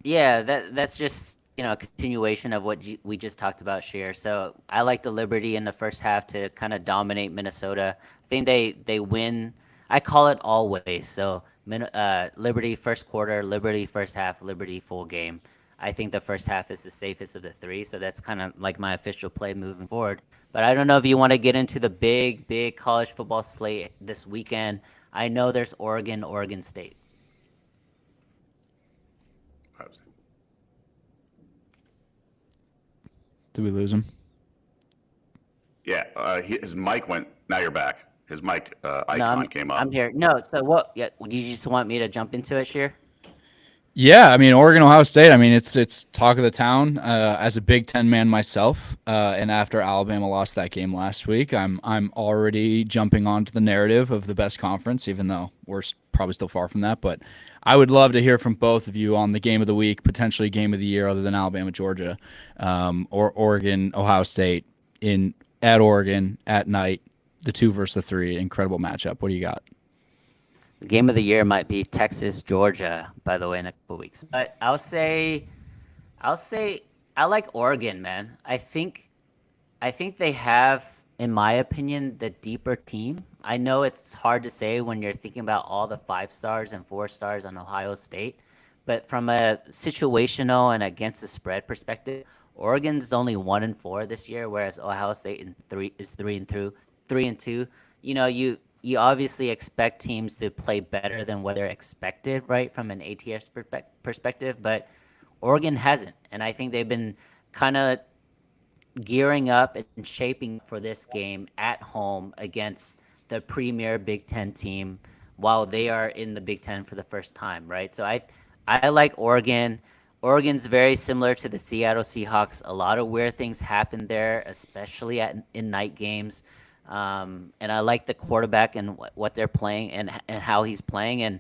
Yeah, that's just a continuation of what we just talked about, Sheer. So I like the Liberty in the first half to kind of dominate Minnesota. I think they win. I call it always. So Liberty first quarter, Liberty first half, Liberty full game. I think the first half is the safest of the three, so that's kind of like my official play moving forward. But I don't know if you want to get into the big college football slate this weekend. I know there's Oregon State. Did we lose him? Yeah, his mic went. Now you're back. His mic icon came up. I'm here. No, so what? Yeah, do you just want me to jump into it, Sheer? Yeah, I mean, Oregon, Ohio State. I mean, it's talk of the town. As a Big Ten man myself, and after Alabama lost that game last week, I'm already jumping onto the narrative of the best conference, even though we're probably still far from that. But I would love to hear from both of you on the game of the week, potentially game of the year, other than Alabama, Georgia, or Oregon, Ohio State at Oregon at night. The 2 versus the 3, incredible matchup. What do you got? The game of the year might be Texas, Georgia, by the way, in a couple weeks. But I'll say I like Oregon, man. I think they have, in my opinion, the deeper team. I know it's hard to say when you're thinking about all the 5 stars and 4 stars on Ohio State, but from a situational and against the spread perspective, Oregon's only 1-4 this year, whereas Ohio State is 3-2. You obviously expect teams to play better than what they're expected, right, from an ATS perspective, but Oregon hasn't. And I think they've been kind of gearing up and shaping for this game at home against the premier Big Ten team while they are in the Big Ten for the first time, right? So I like Oregon. Oregon's very similar to the Seattle Seahawks. A lot of weird things happen there, especially in night games. And I like the quarterback and what they're playing and how he's playing. And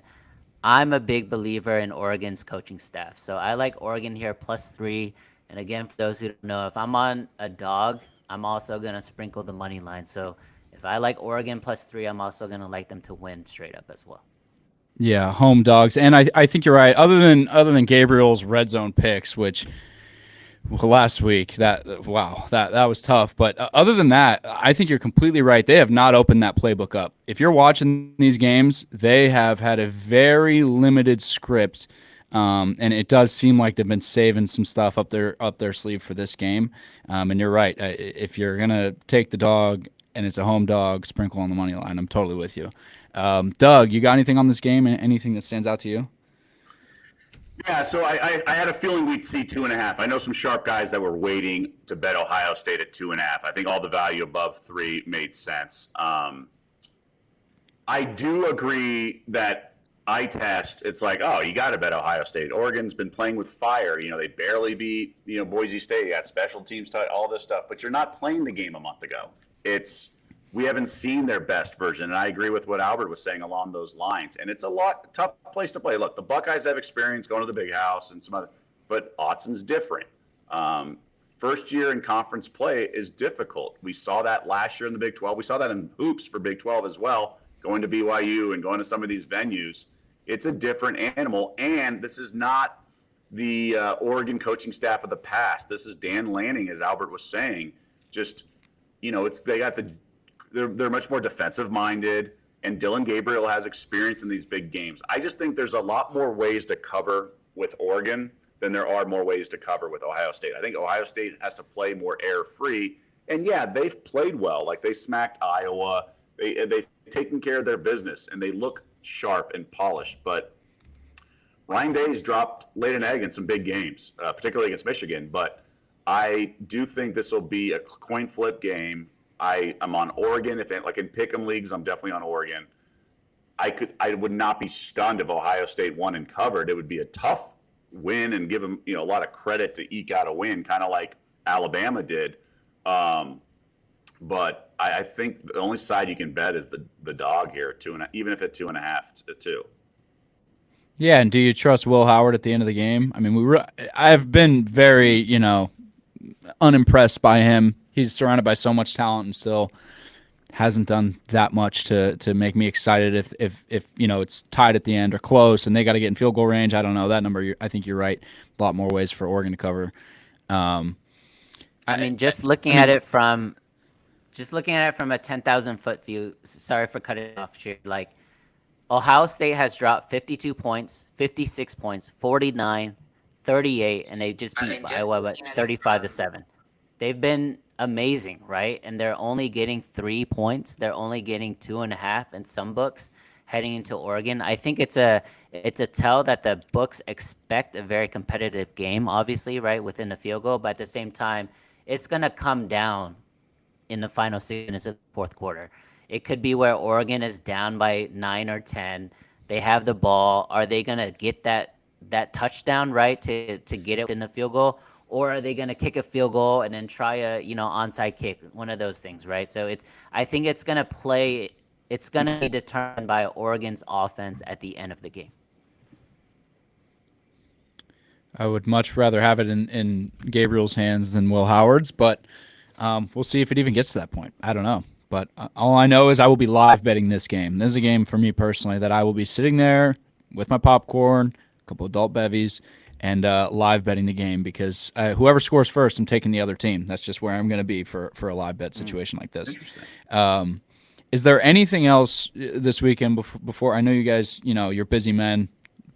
I'm a big believer in Oregon's coaching staff. So I like Oregon here +3. And again, for those who don't know, if I'm on a dog, I'm also going to sprinkle the money line. So if I like Oregon +3, I'm also going to like them to win straight up as well. Yeah, home dogs. And I think you're right. Other than Gabriel's red zone picks, which last week that was tough. But other than that, I think you're completely right. They have not opened that playbook up. If you're watching these games, they have had a very limited script, and it does seem like they've been saving some stuff up their sleeve for this game. And you're right. If you're gonna take the dog and it's a home dog, sprinkle on the money line. I'm totally with you. Doug, you got anything on this game? Anything that stands out to you? Yeah, so I had a feeling we'd see 2.5. I know some sharp guys that were waiting to bet Ohio State at 2.5. I think all the value above 3 made sense. I do agree that eye test, it's like, oh, you got to bet Ohio State. Oregon's been playing with fire. They barely beat Boise State. You got special teams, all this stuff. But you're not playing the game a month ago. We haven't seen their best version, and I agree with what Albert was saying along those lines. And it's tough place to play. Look, the Buckeyes have experience going to the big house and some other, but Autzon's different. First year in conference play is difficult. We saw that last year in the Big 12. We saw that in hoops for Big 12 as well, going to BYU and going to some of these venues. It's a different animal, and this is not the Oregon coaching staff of the past. This is Dan Lanning, as Albert was saying. Just, they're much more defensive minded, and Dylan Gabriel has experience in these big games. I just think there's a lot more ways to cover with Oregon than there are more ways to cover with Ohio State. I think Ohio State has to play more air free. And yeah, they've played well. Like they smacked Iowa. They've taken care of their business and they look sharp and polished. But Ryan Day's dropped laid an egg in some big games, particularly against Michigan. But I do think this will be a coin flip game. I'm on Oregon. Like in pick'em leagues, I'm definitely on Oregon. I would not be stunned if Ohio State won and covered. It would be a tough win and give them a lot of credit to eke out a win, kind of like Alabama did. But I think the only side you can bet is the dog here, even if at 2.5 to 2. Yeah, and do you trust Will Howard at the end of the game? I mean, I've been very unimpressed by him. He's surrounded by so much talent and still hasn't done that much to make me excited. If it's tied at the end or close and they got to get in field goal range, I don't know that number. I think you're right. A lot more ways for Oregon to cover. I mean, just looking at it from a 10,000-foot view. Sorry for cutting off, Cheer. Like, Ohio State has dropped 52 points, 56 points, 49, 38, and they just beat Iowa 35-7. They've been amazing, right? And they're only getting 3 points. They're only getting 2.5 in some books heading into Oregon. I think it's a tell that the books expect a very competitive game, obviously, right, within the field goal. But at the same time, it's going to come down in the final 6 minutes of the fourth quarter. It could be where Oregon is down by 9 or 10. They have the ball. Are they going to get that touchdown, right, to get it in the field goal? Or are they going to kick a field goal and then try a onside kick, one of those things, right? So I think it's going to be determined by Oregon's offense at the end of the game. I would much rather have it in Gabriel's hands than Will Howard's, but we'll see if it even gets to that point. I don't know. But all I know is I will be live betting this game. This is a game for me personally that I will be sitting there with my popcorn, a couple adult bevies, and live betting the game because whoever scores first, I'm taking the other team. That's just where I'm going to be for a live bet situation like this. Is there anything else this weekend before? I know you guys, you're busy men.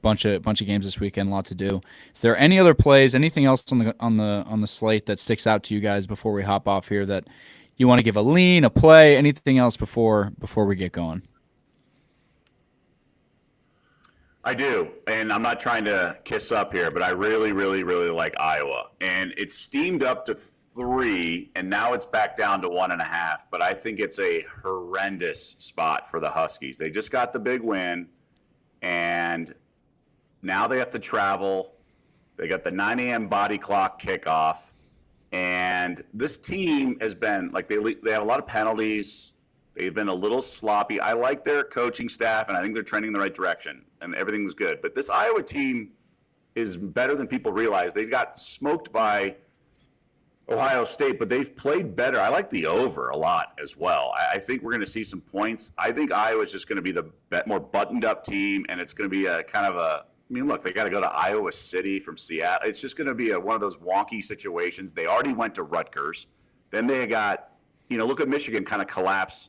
Bunch of games this weekend, a lot to do. Is there any other plays, anything else on the slate that sticks out to you guys before we hop off here that you want to give a lean, a play, anything else before we get going? I do, and I'm not trying to kiss up here, but I really, really, really like Iowa, and it's steamed up to 3, and now it's back down to 1.5. But I think it's a horrendous spot for the Huskies. They just got the big win, and now they have to travel. They got the 9 a.m. body clock kickoff. And this team has been, like, they have a lot of penalties. They've been a little sloppy. I like their coaching staff, and I think they're trending in the right direction, and everything's good. But this Iowa team is better than people realize. They got smoked by Ohio State, but they've played better. I like the over a lot as well. I think we're going to see some points. I think Iowa's just going to be the more buttoned-up team, and it's going to be a kind of a – I mean, look, they got to go to Iowa City from Seattle. It's just going to be one of those wonky situations. They already went to Rutgers. Then they got, look at Michigan kind of collapse,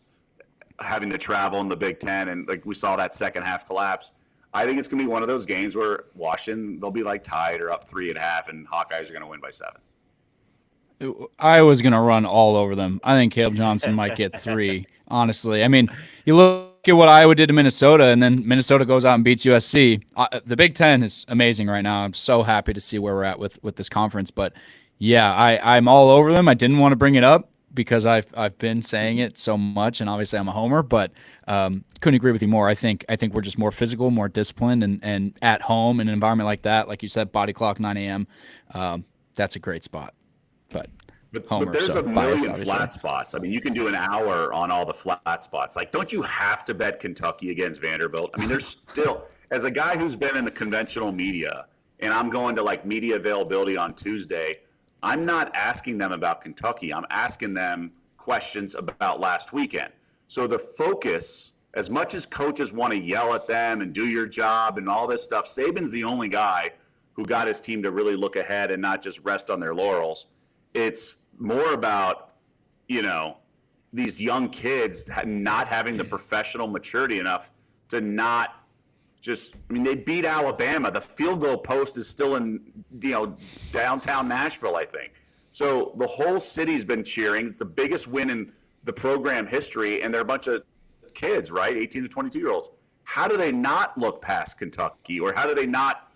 having to travel in the Big Ten, and like we saw that second half collapse. I think it's going to be one of those games where Washington, they'll be like tied or up 3.5, and Hawkeyes are going to win by 7. Iowa's going to run all over them. I think Caleb Johnson might get 3, honestly. I mean, you look at what Iowa did to Minnesota, and then Minnesota goes out and beats USC. The Big Ten is amazing right now. I'm so happy to see where we're at with this conference. But, yeah, I'm all over them. I didn't want to bring it up because I've been saying it so much, and obviously I'm a homer, but couldn't agree with you more. I think we're just more physical, more disciplined, and at home in an environment like that, like you said, body clock, 9 a.m., that's a great spot. But there's a million flat spots. I mean, you can do an hour on all the flat spots. Like, don't you have to bet Kentucky against Vanderbilt? I mean, there's still, as a guy who's been in the conventional media, and I'm going to like media availability on Tuesday, I'm not asking them about Kentucky. I'm asking them questions about last weekend. So the focus, as much as coaches want to yell at them and do your job and all this stuff, Saban's the only guy who got his team to really look ahead and not just rest on their laurels. It's more about, these young kids not having the professional maturity enough to not just – I mean, they beat Alabama. The field goal post is still in, downtown Nashville, I think. So the whole city's been cheering. It's the biggest win in the program history, and they're a bunch of kids, right, 18 to 22-year-olds. How do they not look past Kentucky, or how do they not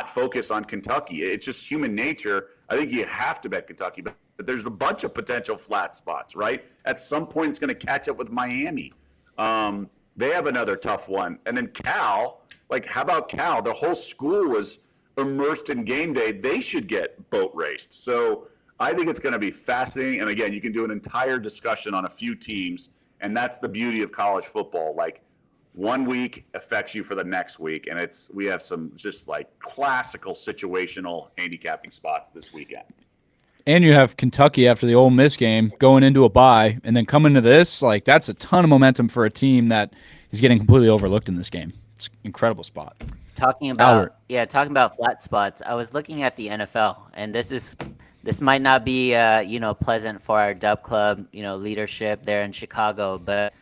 focus on Kentucky? It's just human nature. I think you have to bet Kentucky, but there's a bunch of potential flat spots, right? At some point, it's going to catch up with Miami. They have another tough one. And then Cal, how about Cal? The whole school was immersed in game day. They should get boat raced. So I think it's going to be fascinating. And again, you can do an entire discussion on a few teams, and that's the beauty of college football. One week affects you for the next week, and we have some just classical situational handicapping spots this weekend. And you have Kentucky after the Ole Miss game going into a bye, and then coming to this, like that's a ton of momentum for a team that is getting completely overlooked in this game. It's an incredible spot. Talking Albert. about flat spots. I was looking at the NFL, and this might not be pleasant for our DubClub leadership there in Chicago, but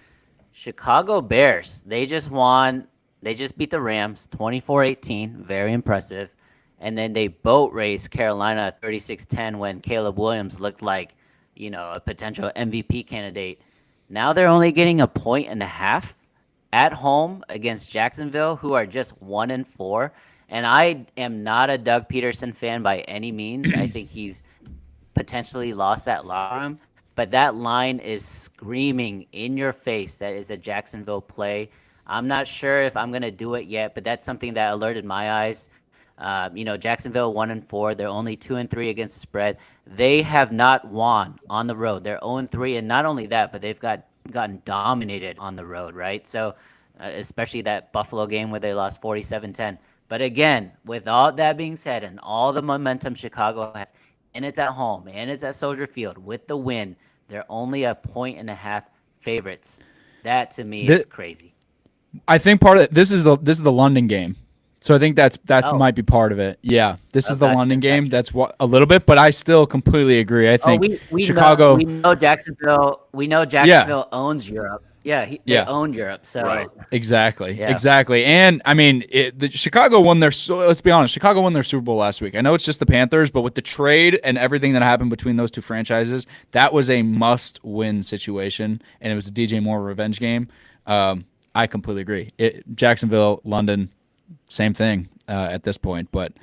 Chicago Bears, they just won. They just beat the Rams 24-18, very impressive. And then they boat raced Carolina 36-10 when Caleb Williams looked like, a potential MVP candidate. Now they're only getting 1.5 at home against Jacksonville, who are just 1-4. And I am not a Doug Peterson fan by any means. I think he's potentially lost that locker room. But that line is screaming in your face that is a Jacksonville play. I'm not sure if I'm going to do it yet, but that's something that alerted my eyes. Jacksonville 1-4. They're only 2-3 against the spread. They have not won on the road. They're 0-3, and not only that, but they've gotten dominated on the road, right? So, especially that Buffalo game where they lost 47-10. But again, with all that being said, and all the momentum Chicago has, and it's at home, and it's at Soldier Field with the win, they're only 1.5 favorites. That to me is crazy. I think part of this is the London game. So I think that's might be part of it. Yeah, this is the London game. That's what a little bit, but I still completely agree. I think Chicago. We know Jacksonville. We know Jacksonville owns Europe. Yeah, they own Europe. So Right. Exactly. And I mean, Chicago won their. Let's be honest. Chicago won their Super Bowl last week. I know it's just the Panthers, but with the trade and everything that happened between those two franchises, that was a must-win situation, and it was a DJ Moore revenge game. I completely agree. Jacksonville, London. Same thing at this point, but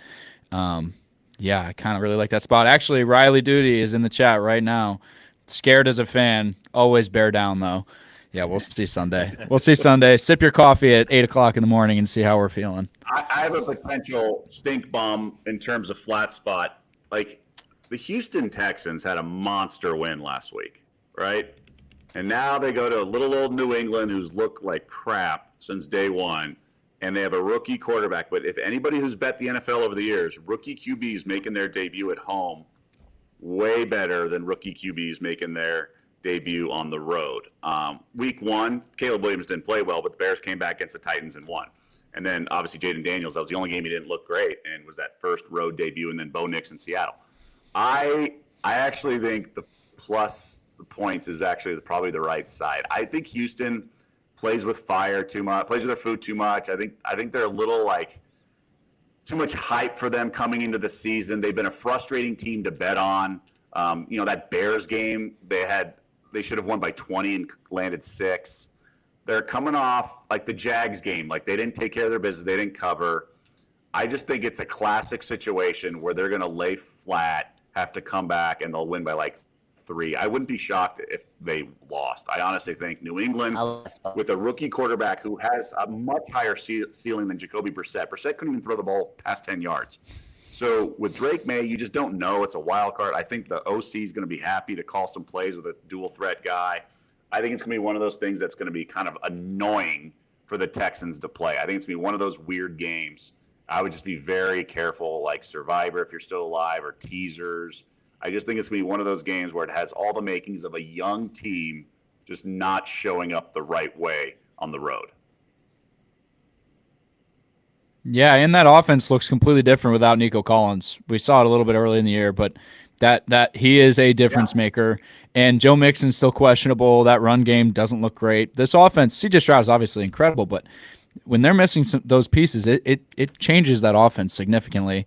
I kind of really like that spot. Actually, Riley Duty is in the chat right now. Scared as a fan, always bear down though. Yeah, we'll see Sunday. Sip your coffee at 8:00 in the morning and see how we're feeling. I have a potential stink bomb in terms of flat spot. Like the Houston Texans had a monster win last week, right? And now they go to little old New England, who's looked like crap since day one. And they have a rookie quarterback. But if anybody who's bet the NFL over the years, rookie QBs making their debut at home way better than rookie QBs making their debut on the road. Week one, Caleb Williams didn't play well, but the Bears came back against the Titans and won. And then obviously Jaden Daniels, that was the only game he didn't look great, and was that first road debut, and then Bo Nix in Seattle. I actually think the points is actually probably the right side. I think Houston plays with fire too much, plays with their food too much. I think they're a little like too much hype for them coming into the season. They've been a frustrating team to bet on. That Bears game, they should have won by 20 and landed 6. They're coming off like the Jags game. Like they didn't take care of their business. They didn't cover. I just think it's a classic situation where they're going to lay flat, have to come back, and they'll win by like 3. I wouldn't be shocked if they lost. I honestly think New England, with a rookie quarterback who has a much higher ceiling than Jacoby Brissett. Brissett couldn't even throw the ball past 10 yards. So with Drake May, you just don't know. It's a wild card. I think the OC is going to be happy to call some plays with a dual threat guy. I think it's going to be one of those things that's going to be kind of annoying for the Texans to play. I think it's going to be one of those weird games. I would just be very careful, like Survivor if you're still alive, or teasers. I just think it's going to be one of those games where it has all the makings of a young team just not showing up the right way on the road. Yeah, and that offense looks completely different without Nico Collins. We saw it a little bit early in the year, but that he is a difference maker. And Joe Mixon's still questionable. That run game doesn't look great. This offense, CJ Stroud is obviously incredible, but when they're missing those pieces, it changes that offense significantly.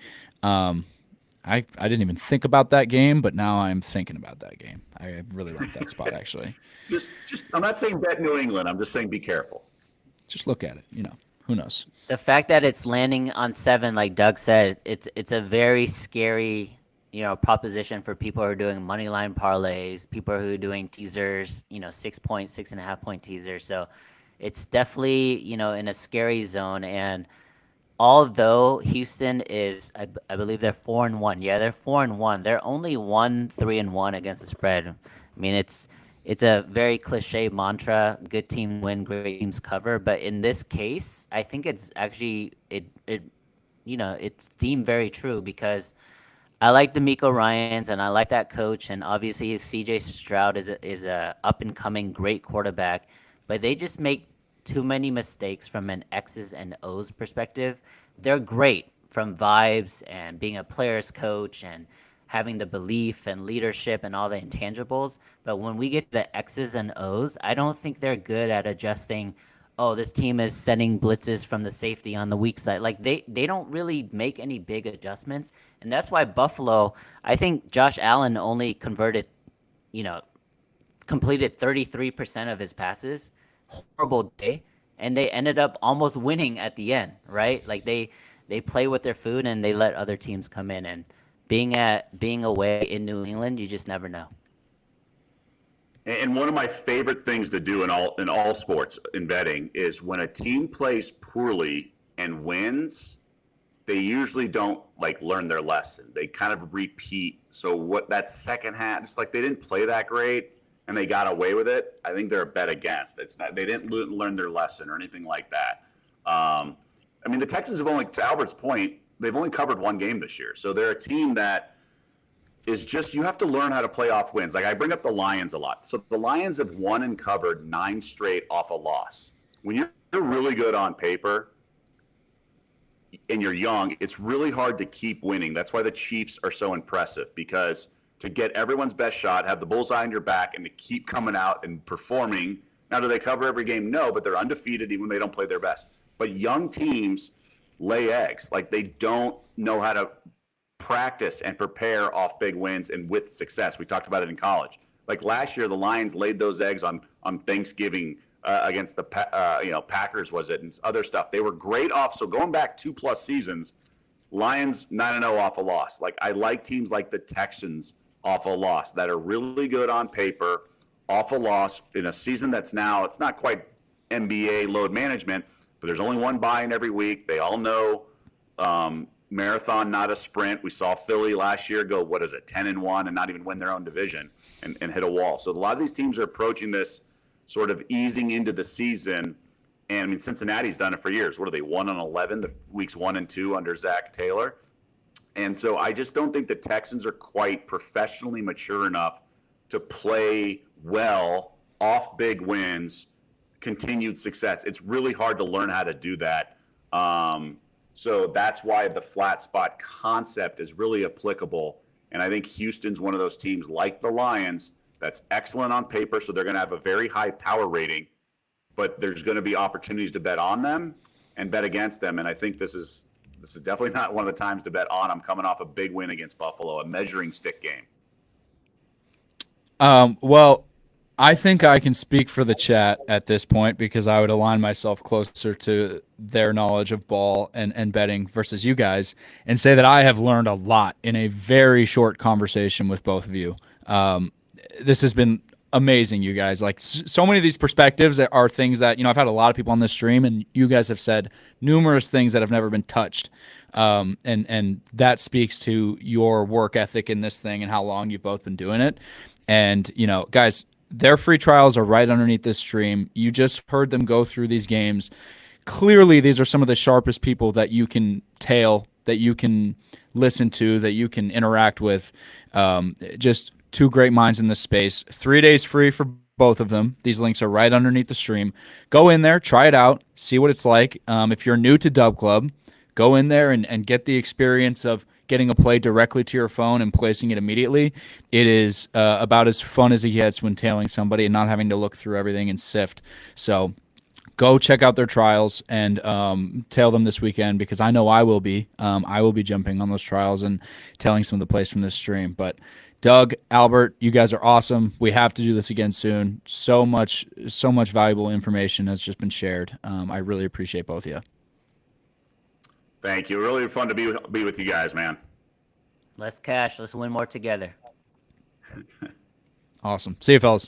I didn't even think about that game, but now I'm thinking about that game. I really like that spot, actually. Just I'm not saying bet New England. I'm just saying be careful. Just look at it. Who knows? The fact that it's landing on 7, like Doug said, it's a very scary, proposition for people who are doing money line parlays, people who are doing teasers, 6 point, 6.5 point teasers. So it's definitely, in a scary zone. And although Houston is, I believe they're 4-1. Yeah, they're 4-1. They're only 3-1 against the spread. I mean, it's a very cliche mantra: good team win, great teams cover. But in this case, I think it's actually it's deemed very true, because I like D'Amico Ryans, and I like that coach, and obviously CJ Stroud is a up and coming great quarterback, but they just make too many mistakes from an X's and O's perspective. They're great from vibes and being a player's coach and having the belief and leadership and all the intangibles, but when we get to the X's and O's, I don't think they're good at adjusting. Oh, this team is sending blitzes from the safety on the weak side. Like they don't really make any big adjustments. And that's why Buffalo, I think Josh Allen only converted, you know, completed 33% of his passes. Horrible day. And they ended up almost winning at the end, right? Like they play with their food and they let other teams come in, and being away in New England, you just never know. And one of my favorite things to do in all sports in betting is when a team plays poorly and wins, they usually don't like learn their lesson. They kind of repeat. So what that second half, just like they didn't play that great and they got away with it, I think they're a bet against. It's not, they didn't learn their lesson or anything like that. I mean, the Texans have only, to Albert's point, they've only covered one game this year. So they're a team that is just, you have to learn how to play off wins. Like I bring up the Lions a lot. So the Lions have won and covered 9 straight off a loss. When you're really good on paper and you're young, it's really hard to keep winning. That's why the Chiefs are so impressive, because to get everyone's best shot, have the bullseye on your back, and to keep coming out and performing. Now, do they cover every game? No, but they're undefeated even when they don't play their best. But young teams lay eggs. Like they don't know how to practice and prepare off big wins and with success. We talked about it in college. Like last year, the Lions laid those eggs on Thanksgiving against the Packers, was it, and other stuff. They were great off. So going back 2+ seasons, Lions 9-0 off a loss. Like I like teams like the Texans off a loss that are really good on paper, off a loss in a season that's now, it's not quite NBA load management, but there's only one bye in every week. They all know marathon, not a sprint. We saw Philly last year go, 10-1 and not even win their own division and hit a wall. So a lot of these teams are approaching this sort of easing into the season. And I mean, Cincinnati's done it for years. What are they, 1-11, the weeks 1 and 2 under Zach Taylor? And so I just don't think the Texans are quite professionally mature enough to play well off big wins, continued success. It's really hard to learn how to do that. So that's why the flat spot concept is really applicable. And I think Houston's one of those teams like the Lions that's excellent on paper. So they're going to have a very high power rating, but there's going to be opportunities to bet on them and bet against them. And I think this is definitely not one of the times to bet on. I'm coming off a big win against Buffalo, a measuring stick game. Well, I think I can speak for the chat at this point because I would align myself closer to their knowledge of ball and betting versus you guys and say that I have learned a lot in a very short conversation with both of you. This has been amazing, you guys. Like so many of these perspectives are things that, I've had a lot of people on this stream and you guys have said numerous things that have never been touched. And that speaks to your work ethic in this thing and how long you've both been doing it. And, guys, their free trials are right underneath this stream. You just heard them go through these games. Clearly, these are some of the sharpest people that you can tail, that you can listen to, that you can interact with. Just two great minds in this space. 3 days free for both of them. These links are right underneath the stream. Go in there, try it out, see what it's like. If you're new to DubClub, go in there and get the experience of getting a play directly to your phone and placing it immediately. It is about as fun as it gets when tailing somebody and not having to look through everything and sift. So go check out their trials and tail them this weekend because I know I will be. I will be jumping on those trials and tailing some of the plays from this stream. But Doug, Albert, you guys are awesome. We have to do this again soon. So much valuable information has just been shared. I really appreciate both of you. Thank you. Really fun to be with you guys, man. Let's cash. Let's win more together. Awesome. See you, fellas.